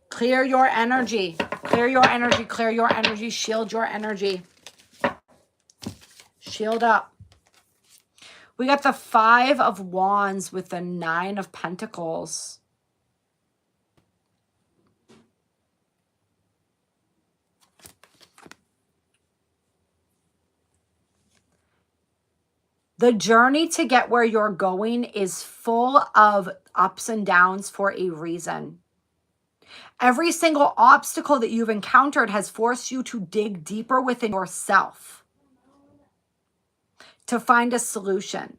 Clear your energy. Clear your energy. Clear your energy. Shield your energy. Shield up. We got the 5 of Wands with the 9 of Pentacles. The journey to get where you're going is full of ups and downs for a reason. Every single obstacle that you've encountered has forced you to dig deeper within yourself to find a solution,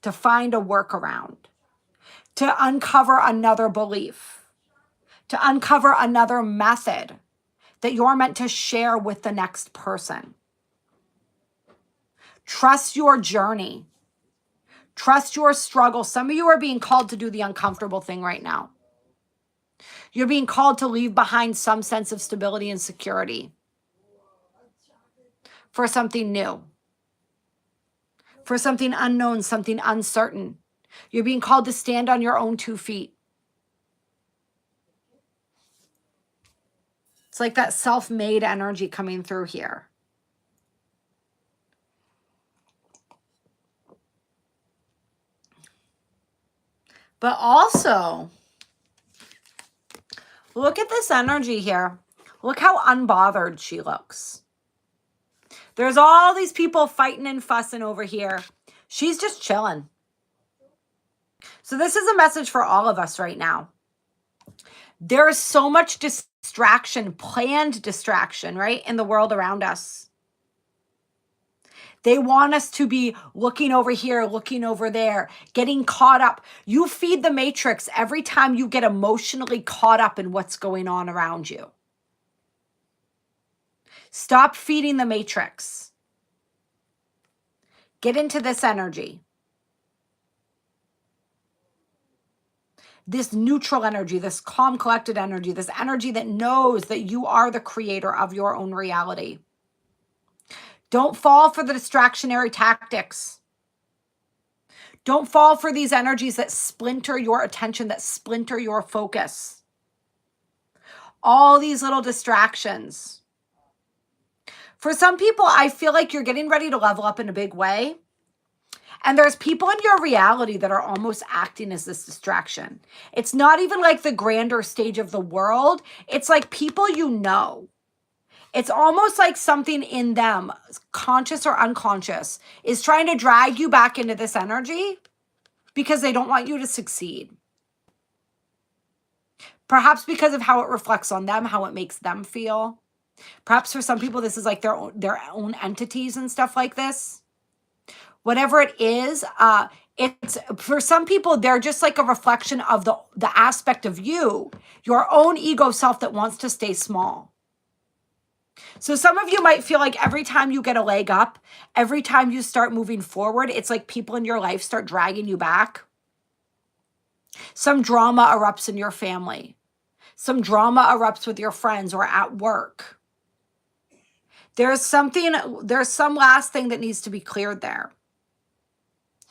to find a workaround, to uncover another belief, to uncover another method that you're meant to share with the next person. Trust your journey. Trust your struggle. Some of you are being called to do the uncomfortable thing right now. You're being called to leave behind some sense of stability and security for something new, for something unknown, something uncertain. You're being called to stand on your own 2 feet. It's like that self-made energy coming through here. But also, look at this energy here. Look how unbothered she looks. There's all these people fighting and fussing over here. She's just chilling. So this is a message for all of us right now. There is so much distraction, planned distraction, right, in the world around us. They want us to be looking over here, looking over there, getting caught up. You feed the matrix every time you get emotionally caught up in what's going on around you. Stop feeding the matrix. Get into this energy. This neutral energy, this calm, collected energy, this energy that knows that you are the creator of your own reality. Don't fall for the distractionary tactics. Don't fall for these energies that splinter your attention, that splinter your focus. All these little distractions. For some people, I feel like you're getting ready to level up in a big way. And there's people in your reality that are almost acting as this distraction. It's not even like the grander stage of the world. It's like people you know. It's almost like something in them, conscious or unconscious, is trying to drag you back into this energy because they don't want you to succeed. Perhaps because of how it reflects on them, how it makes them feel. Perhaps for some people, this is like their own entities and stuff like this. Whatever it is, it's for some people, they're just like a reflection of the aspect of you, your own ego self that wants to stay small. So some of you might feel like every time you get a leg up, every time you start moving forward, it's like people in your life start dragging you back. Some drama erupts in your family. Some drama erupts with your friends or at work. There's some last thing that needs to be cleared there.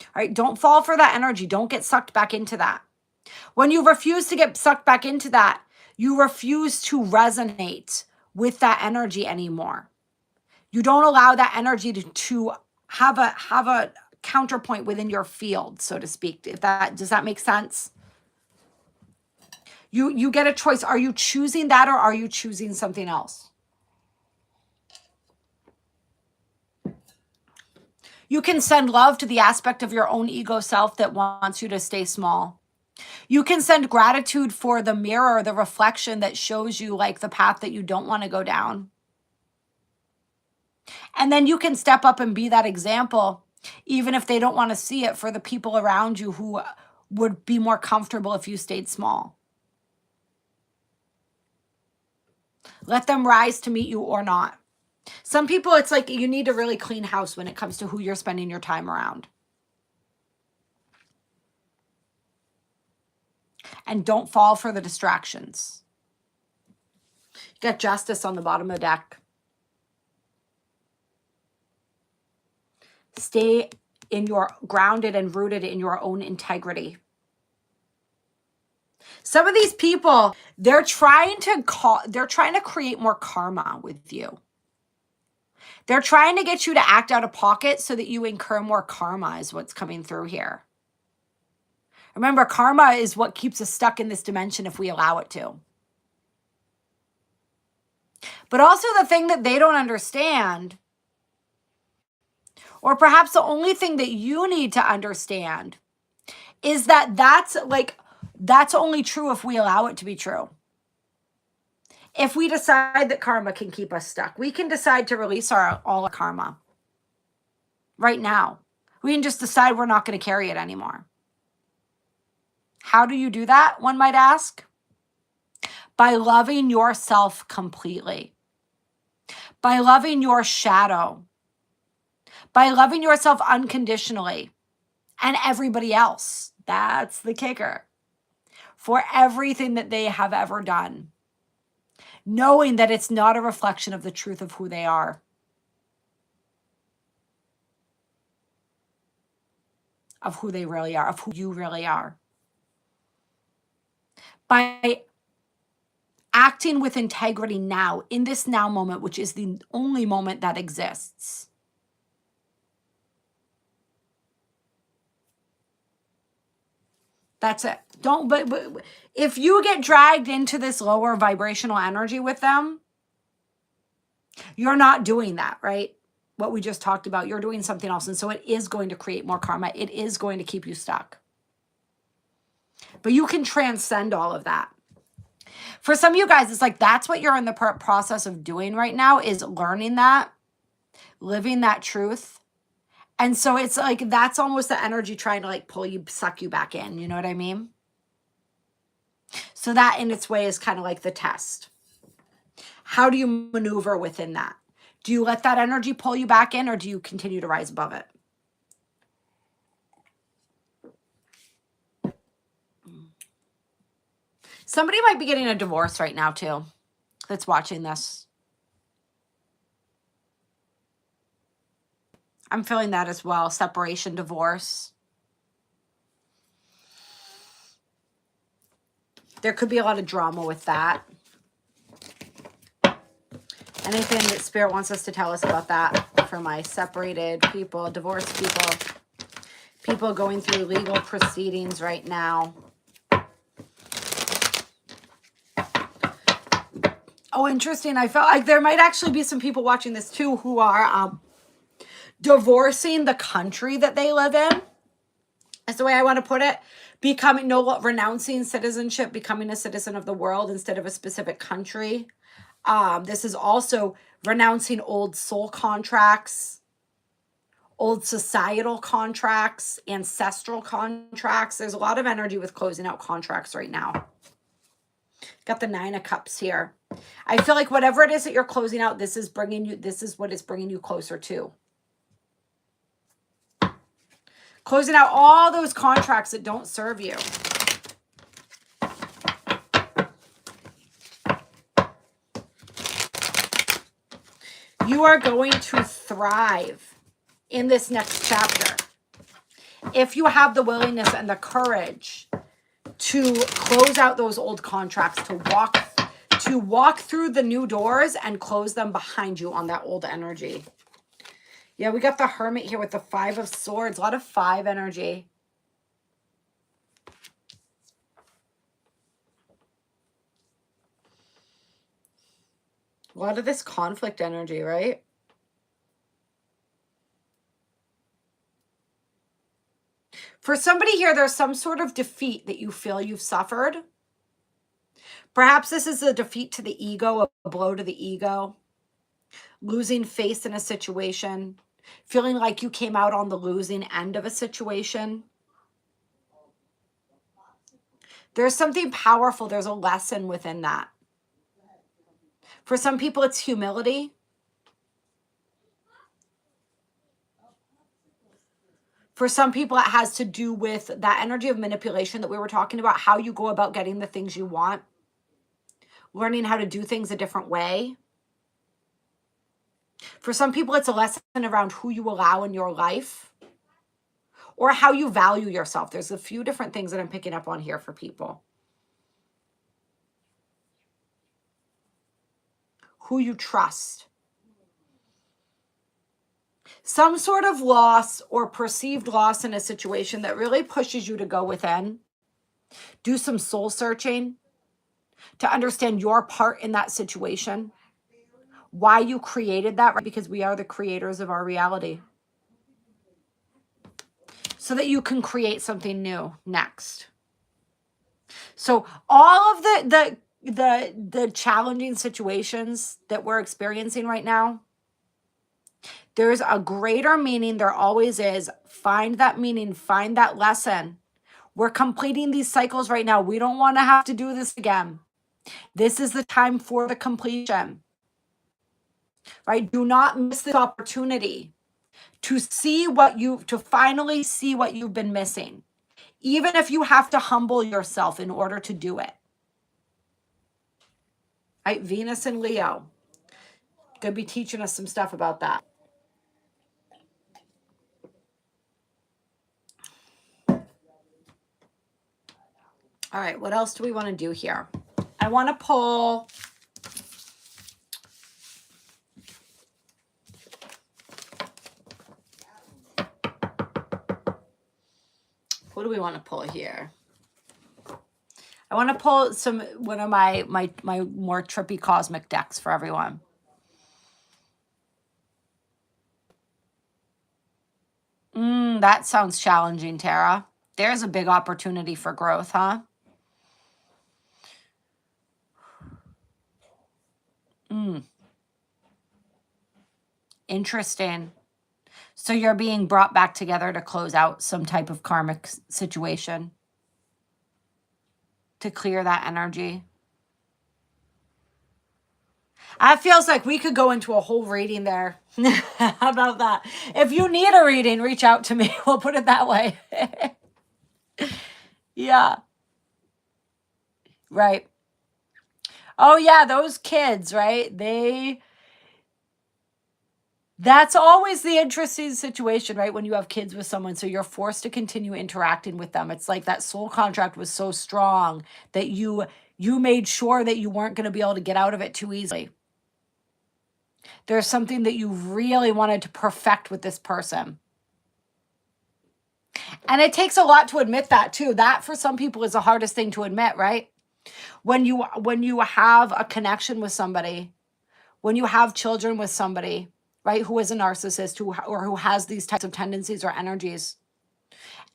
All right, don't fall for that energy. Don't get sucked back into that. When you refuse to get sucked back into that, you refuse to resonate with that energy anymore. You don't allow that energy to have a counterpoint within your field, so to speak. Does that make sense? You get a choice. Are you choosing that or are you choosing something else? You can send love to the aspect of your own ego self that wants you to stay small. You can send gratitude for the mirror, the reflection that shows you like the path that you don't want to go down. And then you can step up and be that example, even if they don't want to see it, for the people around you who would be more comfortable if you stayed small. Let them rise to meet you or not. Some people, it's like you need to really clean house when it comes to who you're spending your time around. And don't fall for the distractions. You got Justice on the bottom of the deck. Stay in your grounded and rooted in your own integrity. Some of these people, they're trying to create more karma with you. They're trying to get you to act out of pocket so that you incur more karma is what's coming through here. Remember, karma is what keeps us stuck in this dimension if we allow it to. But also the thing that they don't understand, or perhaps the only thing that you need to understand, is that that's only true if we allow it to be true. If we decide that karma can keep us stuck, we can decide to release all our karma right now. We can just decide we're not going to carry it anymore. How do you do that, one might ask? By loving yourself completely. By loving your shadow. By loving yourself unconditionally. And everybody else. That's the kicker. For everything that they have ever done. Knowing that it's not a reflection of the truth of who they are. Of who they really are. Of who you really are. By acting with integrity now, in this now moment, which is the only moment that exists. That's it. But if you get dragged into this lower vibrational energy with them, you're not doing that, right? What we just talked about, you're doing something else. And so it is going to create more karma. It is going to keep you stuck. But you can transcend all of that. For some of you guys, it's like that's what you're in the process of doing right now, is learning that, living that truth. And so it's like that's almost the energy trying to like pull you, suck you back in. You know what I mean? So that in its way is kind of like the test. How do you maneuver within that? Do you let that energy pull you back in, or do you continue to rise above it? Somebody might be getting a divorce right now too, that's watching this. I'm feeling that as well. Separation, divorce. There could be a lot of drama with that. Anything that Spirit wants us to tell us about that for my separated people, divorced people, people going through legal proceedings right now. Oh, interesting. I felt like there might actually be some people watching this too who are divorcing the country that they live in. That's the way I want to put it. Renouncing citizenship, becoming a citizen of the world instead of a specific country. This is also renouncing old soul contracts, old societal contracts, ancestral contracts. There's a lot of energy with closing out contracts right now. Got the 9 of Cups here. I feel like whatever it is that you're closing out, this is what it's bringing you closer to. Closing out all those contracts that don't serve you. You are going to thrive in this next chapter if you have the willingness and the courage to close out those old contracts, to walk through the new doors and close them behind you on that old energy. Yeah, we got the Hermit here with the 5 of Swords. A lot of 5 energy. A lot of this conflict energy, right? For somebody here, there's some sort of defeat that you feel you've suffered. Perhaps this is a defeat to the ego, a blow to the ego. Losing face in a situation. Feeling like you came out on the losing end of a situation. There's something powerful. There's a lesson within that. For some people, it's humility. For some people, it has to do with that energy of manipulation that we were talking about, how you go about getting the things you want. Learning how to do things a different way. For some people, it's a lesson around who you allow in your life or how you value yourself. There's a few different things that I'm picking up on here for people. Who you trust. Some sort of loss or perceived loss in a situation that really pushes you to go within. Do some soul searching to understand your part in that situation. Why you created that, right? Because we are the creators of our reality. So that you can create something new next. So all of the challenging situations that we're experiencing right now, there's a greater meaning. There always is. Find that meaning. Find that lesson. We're completing these cycles right now. We don't want to have to do this again. This is the time for the completion. Right? Do not miss this opportunity to finally see what you've been missing. Even if you have to humble yourself in order to do it. Right? Venus and Leo. Going to be teaching us some stuff about that. All right, what else do we want to do here? I want to pull... What do we want to pull here? I want to pull one of my more trippy cosmic decks for everyone. That sounds challenging, Tara. There's a big opportunity for growth, huh? Interesting. So you're being brought back together to close out some type of karmic situation. To clear that energy. It feels like we could go into a whole reading there. How about that? If you need a reading, reach out to me. We'll put it that way. Yeah. Right. Oh, yeah, those kids, right? That's always the interesting situation, right? When you have kids with someone, so you're forced to continue interacting with them. It's like that soul contract was so strong that you made sure that you weren't going to be able to get out of it too easily. There's something that you really wanted to perfect with this person. And it takes a lot to admit that too. That for some people is the hardest thing to admit, right? When you have a connection with somebody, when you have children with somebody, right, who is a narcissist or who has these types of tendencies or energies,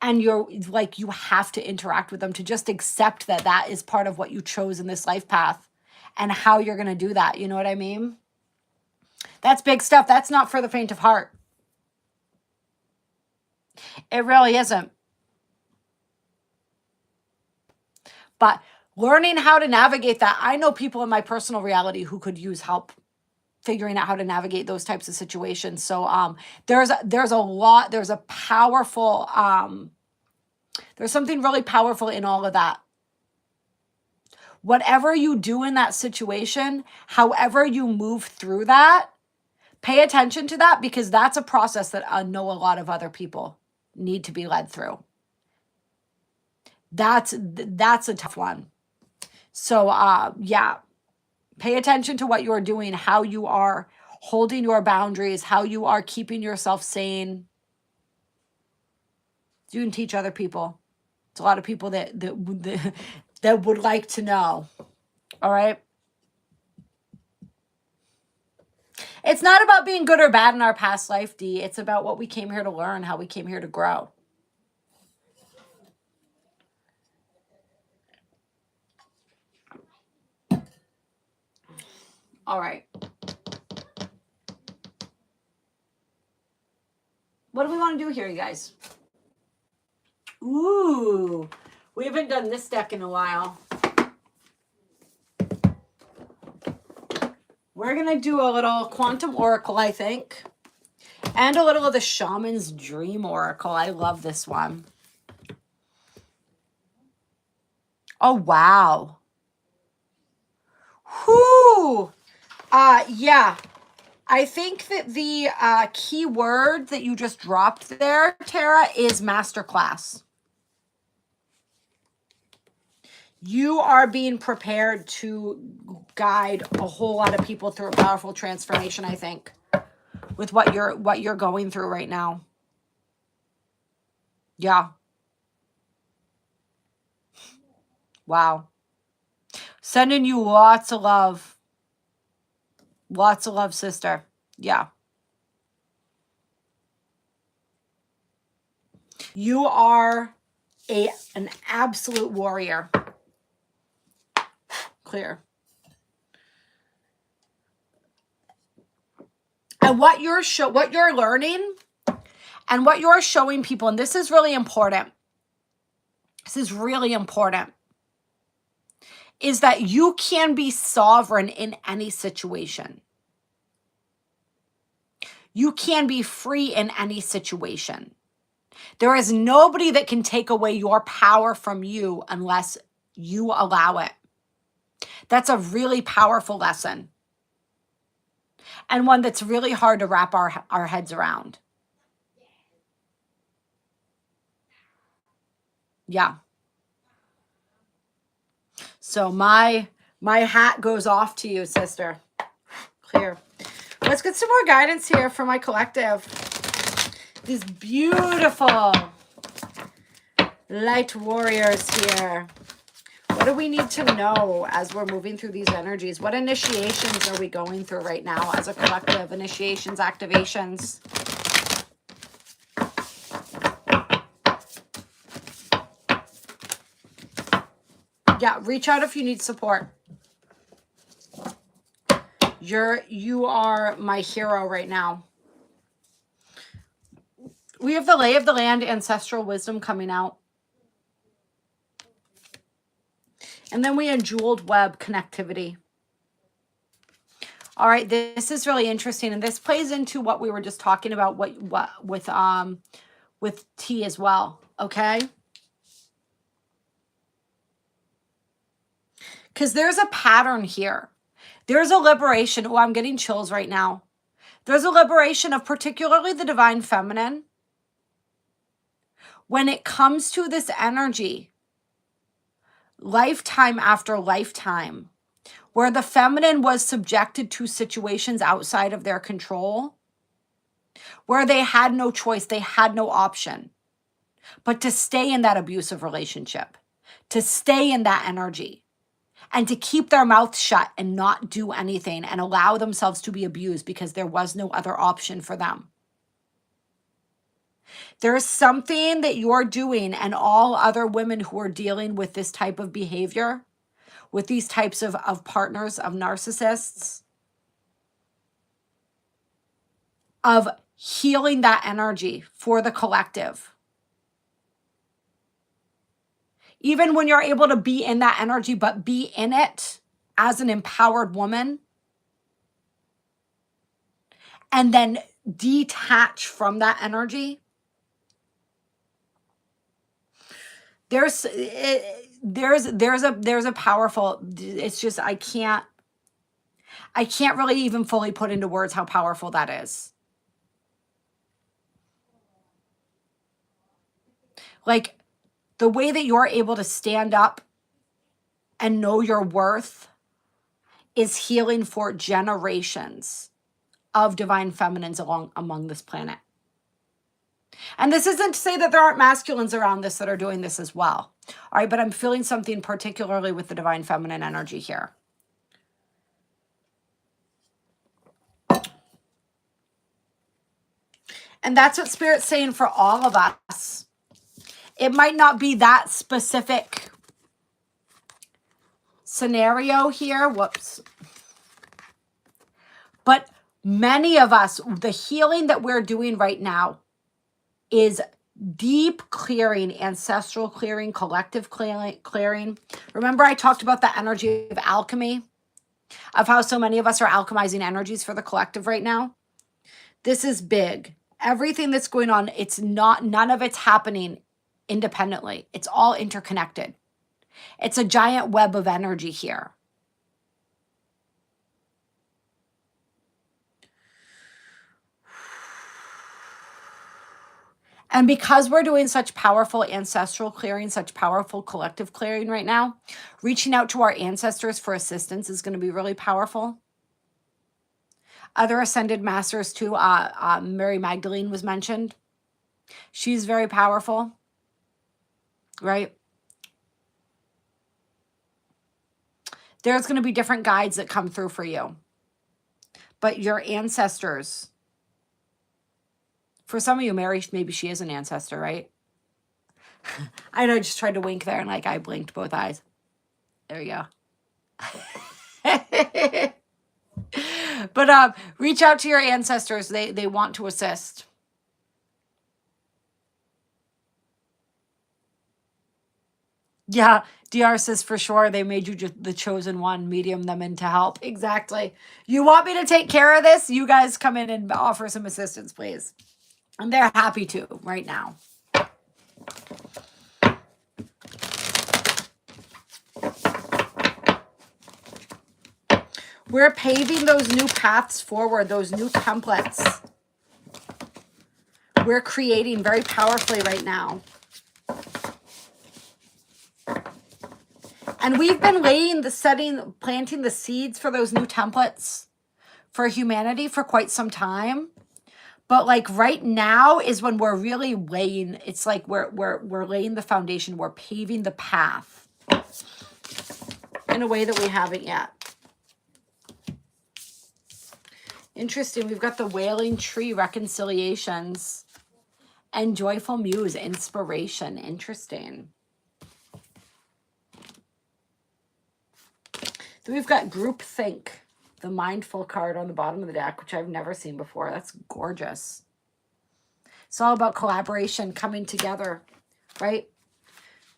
and you're like, you have to interact with them, to just accept that that is part of what you chose in this life path and how you're going to do that. You know what I mean? That's big stuff. That's not for the faint of heart. It really isn't. But learning how to navigate that, I know people in my personal reality who could use help figuring out how to navigate those types of situations. So there's a powerful, there's something really powerful in all of that. Whatever you do in that situation, however you move through that, pay attention to that, because that's a process that I know a lot of other people need to be led through. That's a tough one. So yeah, pay attention to what you're doing, how you are holding your boundaries, how you are keeping yourself sane. You can teach other people. It's a lot of people that would like to know. All right. It's not about being good or bad in our past life, Dee. It's about what we came here to learn, how we came here to grow. All right. What do we want to do here, you guys? Ooh, we haven't done this deck in a while. We're going to do a little Quantum Oracle, I think. And a little of the Shaman's Dream Oracle. I love this one. Oh, wow. Whoo! Yeah. I think that the key word that you just dropped there, Tara, is masterclass. You are being prepared to guide a whole lot of people through a powerful transformation, I think, with what you're going through right now. Yeah. Wow. Sending you lots of love. Lots of love, sister. Yeah. You are an absolute warrior. Clear. And what you're learning and what you're showing people, and this is really important. This is really important. Is that you can be sovereign in any situation. You can be free in any situation. There is nobody that can take away your power from you unless you allow it. That's a really powerful lesson. And one that's really hard to wrap our heads around. Yeah. So my hat goes off to you, sister. Clear. Let's get some more guidance here for my collective. These beautiful light warriors here. What do we need to know as we're moving through these energies? What initiations are we going through right now as a collective? Initiations, activations. Yeah, reach out if you need support. You are my hero right now. We have the lay of the land, ancestral wisdom coming out. And then we have jeweled web connectivity. All right, this is really interesting. And this plays into what we were just talking about with T as well, okay? Because there's a pattern here. There's a liberation. Oh, I'm getting chills right now. There's a liberation of particularly the divine feminine. When it comes to this energy, lifetime after lifetime, where the feminine was subjected to situations outside of their control, where they had no choice, they had no option, but to stay in that abusive relationship, to stay in that energy, and to keep their mouth shut and not do anything and allow themselves to be abused because there was no other option for them. There's something that you're doing, and all other women who are dealing with this type of behavior, with these types of partners, of narcissists, of healing that energy for the collective. Even when you're able to be in that energy, but be in it as an empowered woman, and then detach from that energy. There's a powerful, it's just, I can't really even fully put into words how powerful that is. Like, the way that you're able to stand up and know your worth is healing for generations of divine feminines among this planet. And this isn't to say that there aren't masculines around this that are doing this as well. All right, but I'm feeling something particularly with the divine feminine energy here. And that's what Spirit's saying for all of us. It might not be that specific scenario here. Whoops. But many of us, the healing that we're doing right now is deep clearing, ancestral clearing, collective clearing. Remember I talked about the energy of alchemy, of how so many of us are alchemizing energies for the collective right now. This is big. Everything that's going on, none of it's happening independently. It's all interconnected. It's a giant web of energy here. And because we're doing such powerful ancestral clearing, such powerful collective clearing right now, reaching out to our ancestors for assistance is going to be really powerful. Other ascended masters too. Mary Magdalene was mentioned. She's very powerful, right? There's going to be different guides that come through for you. But your ancestors, for some of you, Mary, maybe she is an ancestor, right? I know, I just tried to wink there and like I blinked both eyes. There you go. But reach out to your ancestors. They want to assist. Yeah, DR says for sure they made you just the chosen one, medium them in to help. Exactly. You want me to take care of this? You guys come in and offer some assistance, please. And they're happy to right now. We're paving those new paths forward, those new templates. We're creating very powerfully right now. And we've been planting the seeds for those new templates for humanity for quite some time. But like right now is when we're really laying, it's like we're laying the foundation, we're paving the path in a way that we haven't yet. Interesting. We've got the Wailing Tree reconciliations and Joyful Muse inspiration. Interesting. Then we've got Groupthink, the mindful card on the bottom of the deck, which I've never seen before. That's gorgeous. It's all about collaboration, coming together, right?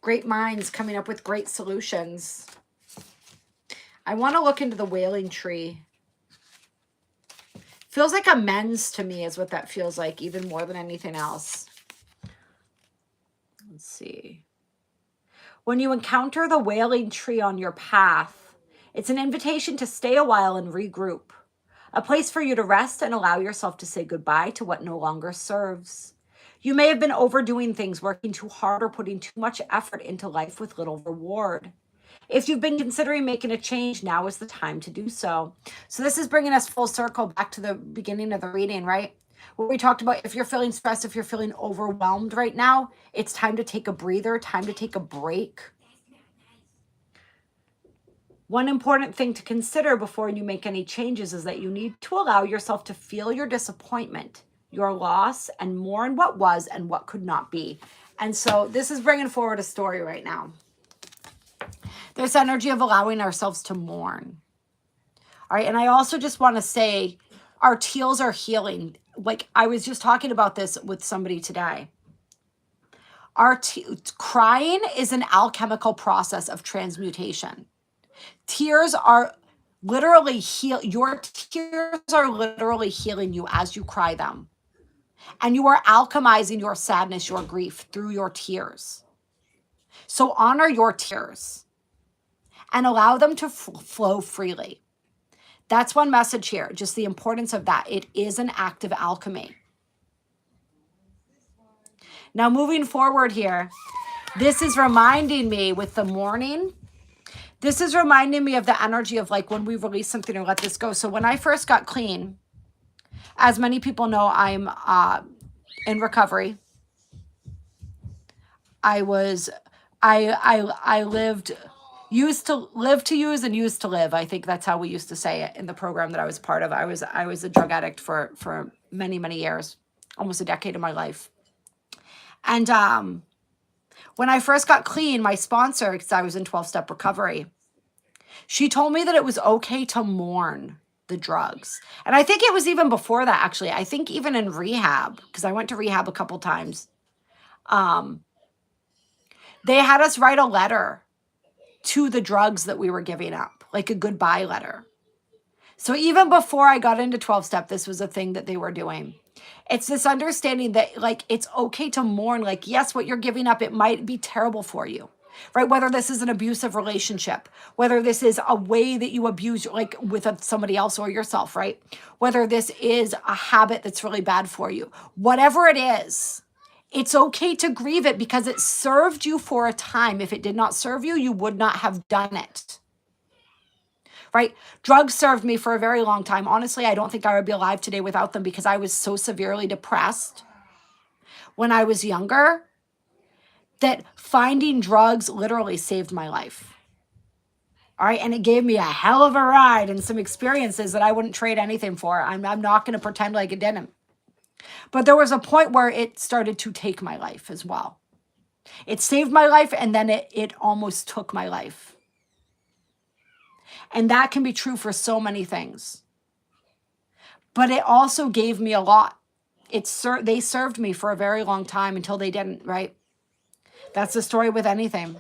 Great minds coming up with great solutions. I want to look into the Wailing Tree. Feels like amends to me is what that feels like, even more than anything else. Let's see. When you encounter the Wailing Tree on your path, it's an invitation to stay a while and regroup. A place for you to rest and allow yourself to say goodbye to what no longer serves. You may have been overdoing things, working too hard, or putting too much effort into life with little reward. If you've been considering making a change, now is the time to do so. So this is bringing us full circle back to the beginning of the reading, right? Where we talked about if you're feeling stressed, if you're feeling overwhelmed right now, it's time to take a breather, time to take a break. One important thing to consider before you make any changes is that you need to allow yourself to feel your disappointment, your loss, and mourn what was and what could not be. And so this is bringing forward a story right now. This energy of allowing ourselves to mourn. All right. And I also just want to say our teals are healing. Like I was just talking about this with somebody today. Crying is an alchemical process of transmutation. Tears are literally your tears are literally healing you as you cry them. And you are alchemizing your sadness, your grief through your tears. So honor your tears and allow them to flow freely. That's one message here, just the importance of that. It is an act of alchemy. Now moving forward here, this is reminding me with the mourning, this is reminding me of the energy of like when we release something or let this go. So when I first got clean, as many people know, I'm in recovery. I used to live to use and used to live. I think that's how we used to say it in the program that I was part of. I was a drug addict for many, many years, almost a decade of my life. And when I first got clean, my sponsor, because I was in 12-step recovery, she told me that it was okay to mourn the drugs. And I think it was even before that, actually. I think even in rehab, because I went to rehab a couple times, they had us write a letter to the drugs that we were giving up, like a goodbye letter. So even before I got into 12-step, this was a thing that they were doing. It's this understanding that like, it's okay to mourn. Like, yes, what you're giving up, it might be terrible for you, right? Whether this is an abusive relationship, whether this is a way that you abuse, like with somebody else or yourself, right? Whether this is a habit that's really bad for you, whatever it is, It's okay to grieve it because it served you for a time. If it did not serve you, you would not have done it. Right? Drugs served me for a very long time. Honestly, I don't think I would be alive today without them because I was so severely depressed when I was younger that finding drugs literally saved my life. All right. And it gave me a hell of a ride and some experiences that I wouldn't trade anything for. I'm not going to pretend like it didn't. But there was a point where it started to take my life as well. It saved my life and then it almost took my life. And that can be true for so many things. But it also gave me a lot. They served me for a very long time until they didn't, right? That's the story with anything.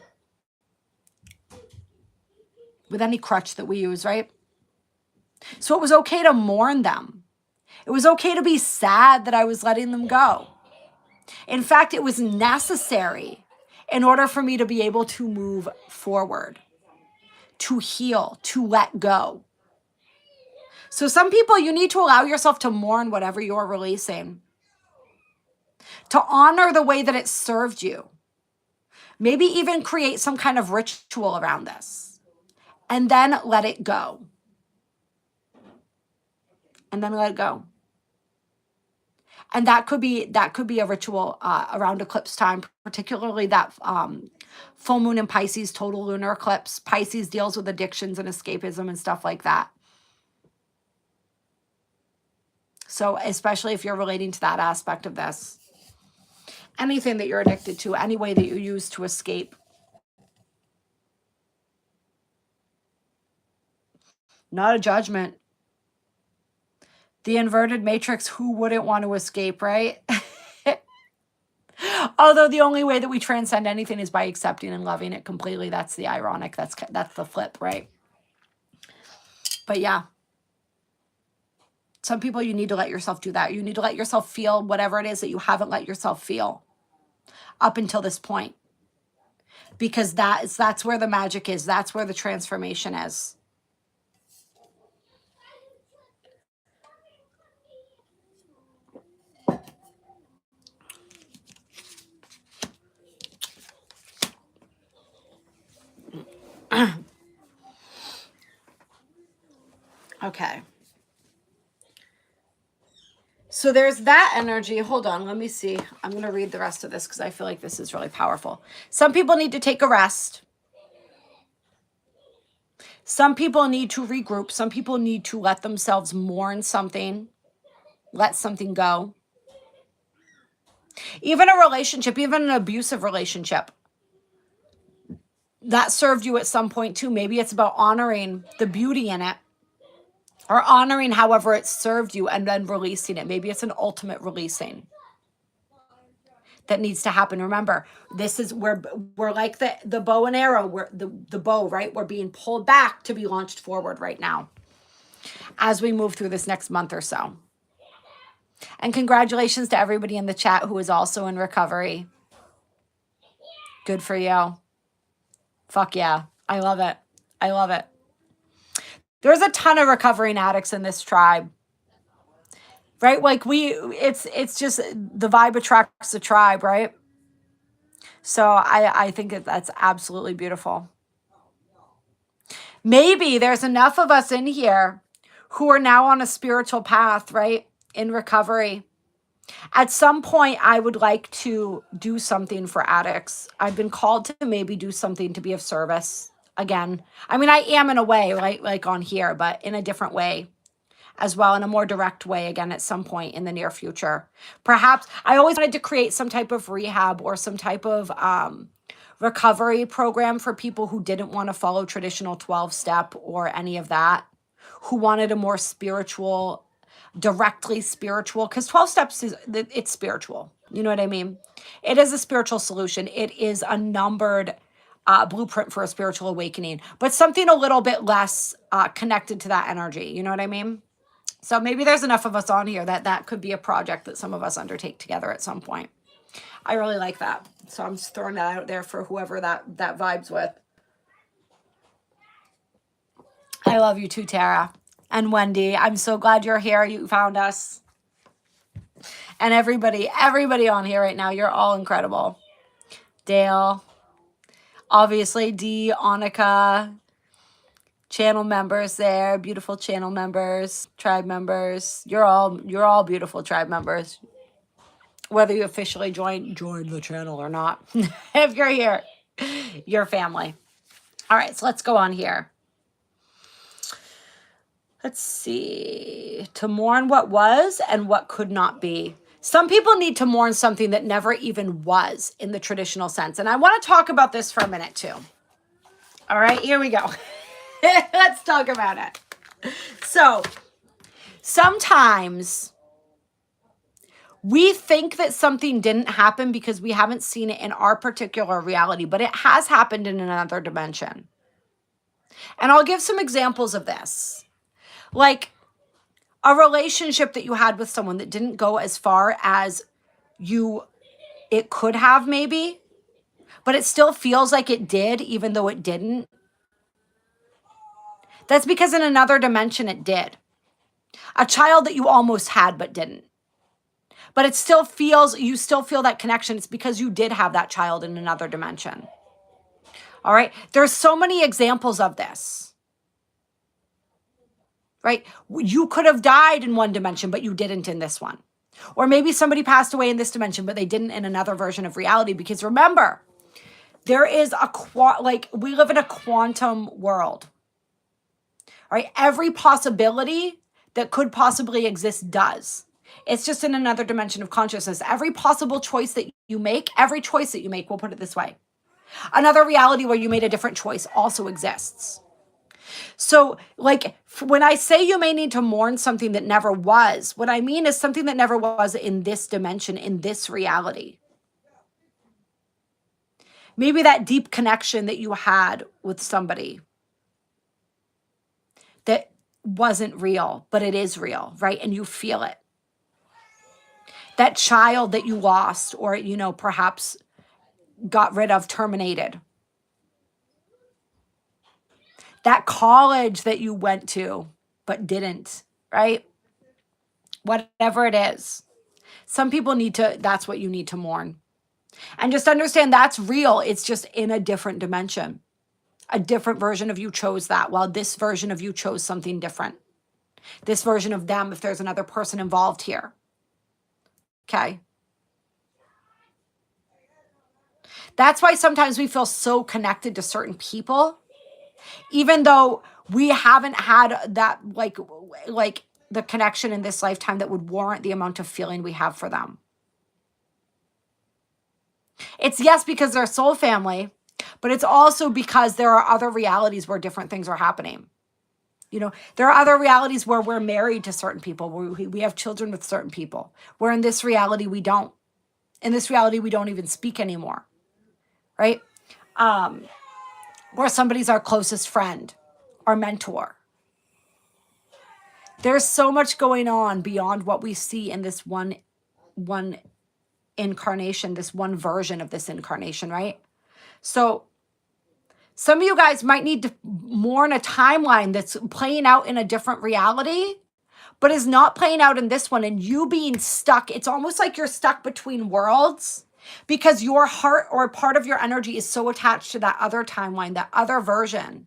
With any crutch that we use, right? So it was okay to mourn them. It was okay to be sad that I was letting them go. In fact, it was necessary in order for me to be able to move forward, to heal, to let go. So some people, you need to allow yourself to mourn whatever you're releasing, to honor the way that it served you. Maybe even create some kind of ritual around this, and then let it go. And then let it go. And that could be a ritual around eclipse time, particularly that full moon in Pisces, total lunar eclipse. Pisces deals with addictions and escapism and stuff like that. So especially if you're relating to that aspect of this, anything that you're addicted to, any way that you use to escape. Not a judgment. The inverted matrix, who wouldn't want to escape, right? Although the only way that we transcend anything is by accepting and loving it completely. That's the ironic. That's the flip, right? But yeah. Some people, you need to let yourself do that. You need to let yourself feel whatever it is that you haven't let yourself feel up until this point. Because that's where the magic is. That's where the transformation is. Okay. So there's that energy. Hold on, let me see. I'm going to read the rest of this because I feel like this is really powerful. Some people need to take a rest. Some people need to regroup. Some people need to let themselves mourn something, let something go. Even a relationship, even an abusive relationship, that served you at some point too. Maybe it's about honoring the beauty in it, or honoring however it served you and then releasing it. Maybe it's an ultimate releasing that needs to happen. Remember, this is where we're like the bow and arrow, where the bow, right? We're being pulled back to be launched forward right now as we move through this next month or so. And congratulations to everybody in the chat who is also in recovery. Good for you. Fuck yeah. I love it. I love it. There's a ton of recovering addicts in this tribe. Right? Like it's just the vibe attracts the tribe, right? So I think that's absolutely beautiful. Maybe there's enough of us in here who are now on a spiritual path, right? In recovery. At some point, I would like to do something for addicts. I've been called to maybe do something to be of service again. I mean, I am in a way, right? Like on here, but in a different way as well, in a more direct way again at some point in the near future. Perhaps I always wanted to create some type of rehab or some type of recovery program for people who didn't want to follow traditional 12-step or any of that, who wanted a more spiritual, directly spiritual, because 12 steps it's spiritual. You know what I mean? It is a spiritual solution. It is a numbered blueprint for a spiritual awakening, but something a little bit less connected to that energy. You know what I mean? So maybe there's enough of us on here that could be a project that some of us undertake together at some point. I really like that. So I'm just throwing that out there for whoever that vibes with. I love you too, Tara. And Wendy, I'm so glad you're here. You found us. And everybody on here right now, you're all incredible. Dale, obviously, Dee, Annika, channel members there, beautiful channel members, tribe members. You're all beautiful tribe members. Whether you officially join the channel or not. If you're here, you're family. All right, so let's go on here. Let's see. To mourn what was and what could not be. Some people need to mourn something that never even was in the traditional sense. And I want to talk about this for a minute too. All right, here we go. Let's talk about it. So sometimes we think that something didn't happen because we haven't seen it in our particular reality, but it has happened in another dimension. And I'll give some examples of this. Like a relationship that you had with someone that didn't go as far as it could have maybe, but it still feels like it did, even though it didn't. That's because in another dimension it did. A child that you almost had but didn't. But it still feels, you still feel that connection. It's because you did have that child in another dimension. All right. There's so many examples of this. Right? You could have died in one dimension, but you didn't in this one. Or maybe somebody passed away in this dimension, but they didn't in another version of reality. Because remember, there is we live in a quantum world. All right? Every possibility that could possibly exist does. It's just in another dimension of consciousness. Every possible choice that you make, we'll put it this way. Another reality where you made a different choice also exists. So like when I say you may need to mourn something that never was, what I mean is something that never was in this dimension, in this reality. Maybe that deep connection that you had with somebody that wasn't real, but it is real, right? And you feel it. That child that you lost or, perhaps got rid of, terminated. That college that you went to, but didn't, right? Whatever it is. Some people that's what you need to mourn. And just understand that's real. It's just in a different dimension. A different version of you chose that, while this version of you chose something different. This version of them, if there's another person involved here. Okay. That's why sometimes we feel so connected to certain people, even though we haven't had that like the connection in this lifetime that would warrant the amount of feeling we have for them. It's yes, because they're soul family, but it's also because there are other realities where different things are happening. There are other realities where we're married to certain people, where we have children with certain people, where in this reality we don't. In this reality, we don't even speak anymore, right? Where somebody's our closest friend, our mentor. There's so much going on beyond what we see in this one incarnation, this one version of this incarnation, right? So some of you guys might need to mourn a timeline that's playing out in a different reality, but is not playing out in this one, and you being stuck. It's almost like you're stuck between worlds because your heart or part of your energy is so attached to that other timeline, that other version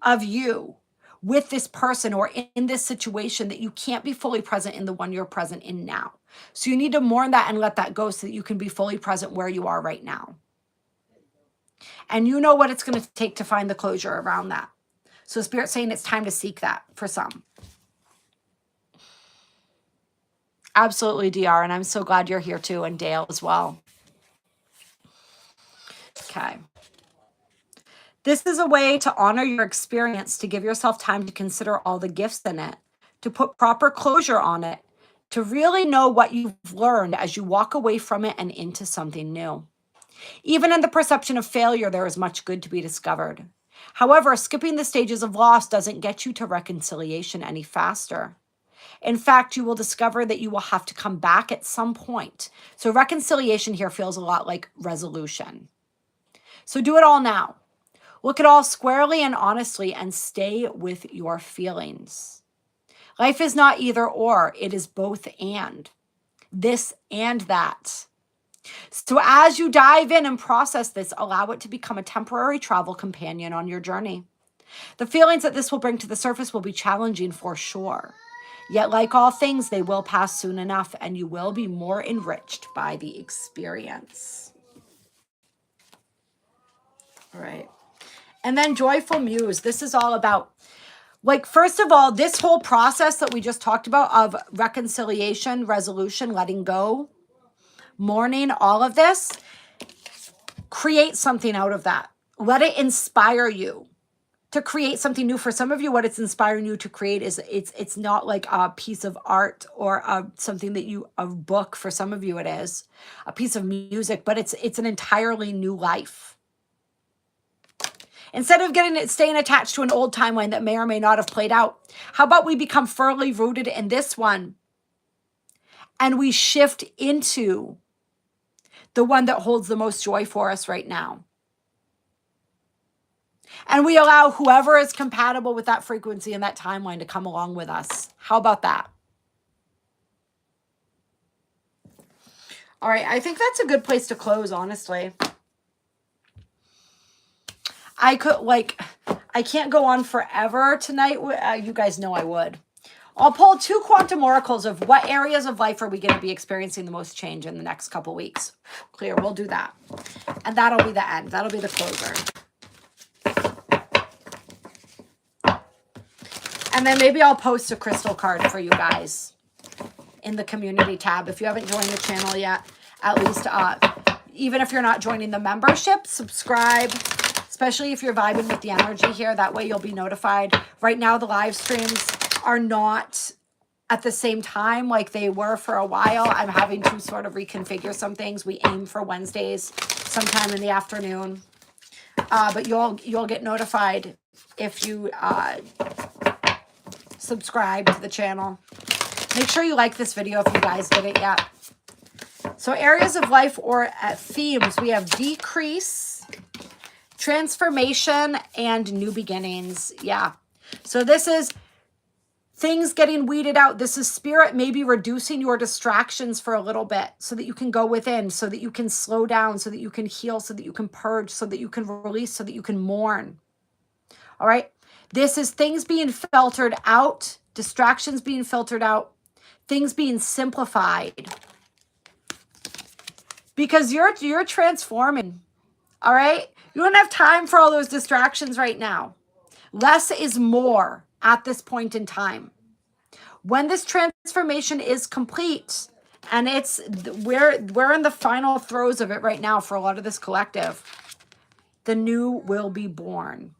of you with this person or in this situation, that you can't be fully present in the one you're present in now. So you need to mourn that and let that go so that you can be fully present where you are right now. And you know what it's going to take to find the closure around that. So Spirit's saying it's time to seek that for some. Absolutely, DR. And I'm so glad you're here too, and Dale as well. Okay. This is a way to honor your experience, to give yourself time to consider all the gifts in it, to put proper closure on it, to really know what you've learned as you walk away from it and into something new. Even in the perception of failure, there is much good to be discovered. However, skipping the stages of loss doesn't get you to reconciliation any faster. In fact, you will discover that you will have to come back at some point. So reconciliation here feels a lot like resolution. So do it all now. Look at all squarely and honestly and stay with your feelings. Life is not either or, it is both and. this and that. So as you dive in and process this, allow it to become a temporary travel companion on your journey. The feelings that this will bring to the surface will be challenging for sure. Yet, like all things, they will pass soon enough, and you will be more enriched by the experience. All right. And then Joyful Muse. This is all about, like, first of all, this whole process that we just talked about of reconciliation, resolution, letting go, mourning, all of this, create something out of that. Let it inspire you to create something new. For some of you, what it's inspiring you to create is it's not like a piece of art or something that a book. For some of you, it is a piece of music, but it's an entirely new life. Instead of staying attached to an old timeline that may or may not have played out, how about we become firmly rooted in this one and we shift into the one that holds the most joy for us right now? And we allow whoever is compatible with that frequency and that timeline to come along with us. How about that? All right, I think that's a good place to close, honestly. I can't go on forever tonight. You guys know I would. I'll pull 2 quantum oracles of what areas of life are we going to be experiencing the most change in the next couple weeks. Clear, we'll do that. And that'll be the end. That'll be the closer. And then maybe I'll post a crystal card for you guys in the community tab. If you haven't joined the channel yet, at least, even if you're not joining the membership, subscribe, especially if you're vibing with the energy here. That way you'll be notified. Right now, the live streams are not at the same time like they were for a while. I'm having to sort of reconfigure some things. We aim for Wednesdays sometime in the afternoon. But you'll get notified if you subscribe to the channel. Make sure you like this video if you guys didn't yet. So areas of life or themes, we have decrease, transformation, and new beginnings. Yeah. So this is things getting weeded out. This is spirit maybe reducing your distractions for a little bit so that you can go within, so that you can slow down, so that you can heal, so that you can purge, so that you can release, so that you can mourn. All right. This is things being filtered out, distractions being filtered out, things being simplified. Because you're transforming. All right. You don't have time for all those distractions right now. Less is more at this point in time. When this transformation is complete, and we're in the final throes of it right now for a lot of this collective, the new will be born.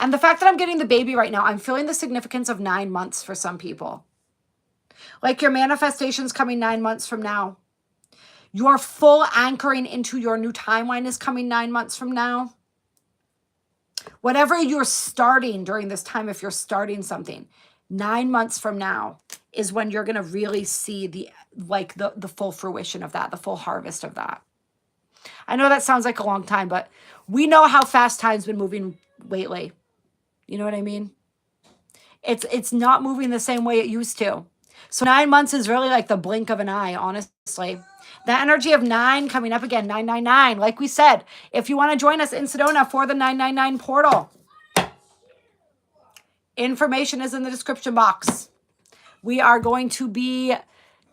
And the fact that I'm getting the baby right now, I'm feeling the significance of 9 months for some people. Like your manifestation's coming 9 months from now. Your full anchoring into your new timeline is coming 9 months from now. Whatever you're starting during this time, if you're starting something, 9 months from now is when you're going to really see the full fruition of that, the full harvest of that. I know that sounds like a long time, but we know how fast time's been moving lately. You know what I mean? It's not moving the same way it used to. So 9 months is really like the blink of an eye, honestly. The energy of 9 coming up again, 999. Like we said, if you want to join us in Sedona for the 999 portal, information is in the description box. We are going to be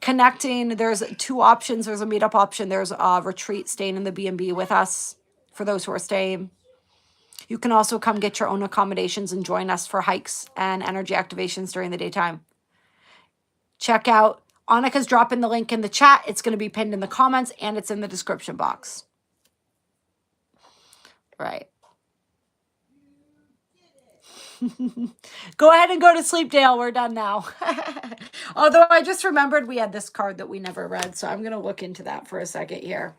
connecting. There's 2 options. There's a meetup option. There's a retreat, staying in the B&B with us for those who are staying. You can also come get your own accommodations and join us for hikes and energy activations during the daytime. Check out, Annika's dropping the link in the chat. It's going to be pinned in the comments and it's in the description box. Right. Go ahead and go to sleep, Dale. We're done now. Although I just remembered we had this card that we never read, so I'm going to look into that for a second here.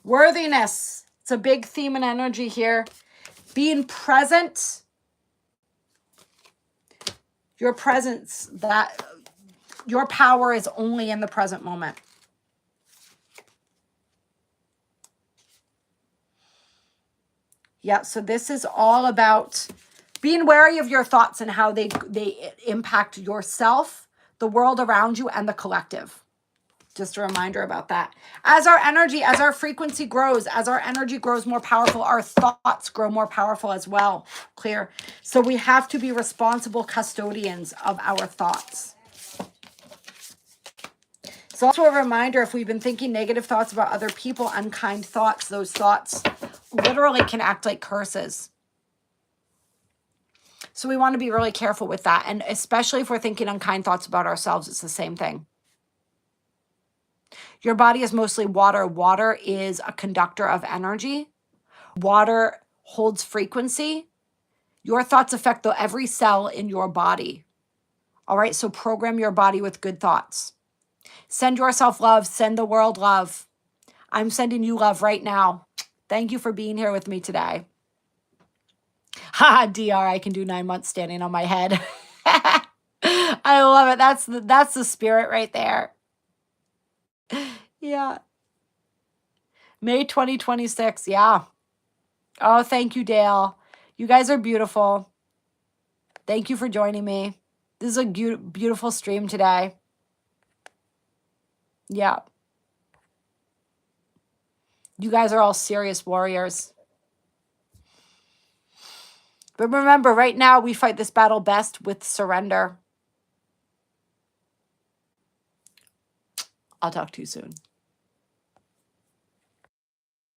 Worthiness. It's a big theme and energy here. Being present. Your presence, that your power is only in the present moment. Yeah, so this is all about being wary of your thoughts and how they impact yourself, the world around you, and the collective. Just a reminder about that. As our energy, as our frequency grows, as our energy grows more powerful, our thoughts grow more powerful as well. Clear? So we have to be responsible custodians of our thoughts. It's also a reminder, if we've been thinking negative thoughts about other people, unkind thoughts, those thoughts literally can act like curses. So we want to be really careful with that. And especially if we're thinking unkind thoughts about ourselves, it's the same thing. Your body is mostly water. Water is a conductor of energy. Water holds frequency. Your thoughts affect every cell in your body. All right, so program your body with good thoughts. Send yourself love. Send the world love. I'm sending you love right now. Thank you for being here with me today. Ha, DR, I can do 9 months standing on my head. I love it. That's the spirit right there. Yeah. May 2026. Yeah. Oh, thank you, Dale. You guys are beautiful. Thank you for joining me. This is a beautiful stream today. Yeah. You guys are all serious warriors. But remember, right now, we fight this battle best with surrender. I'll talk to you soon.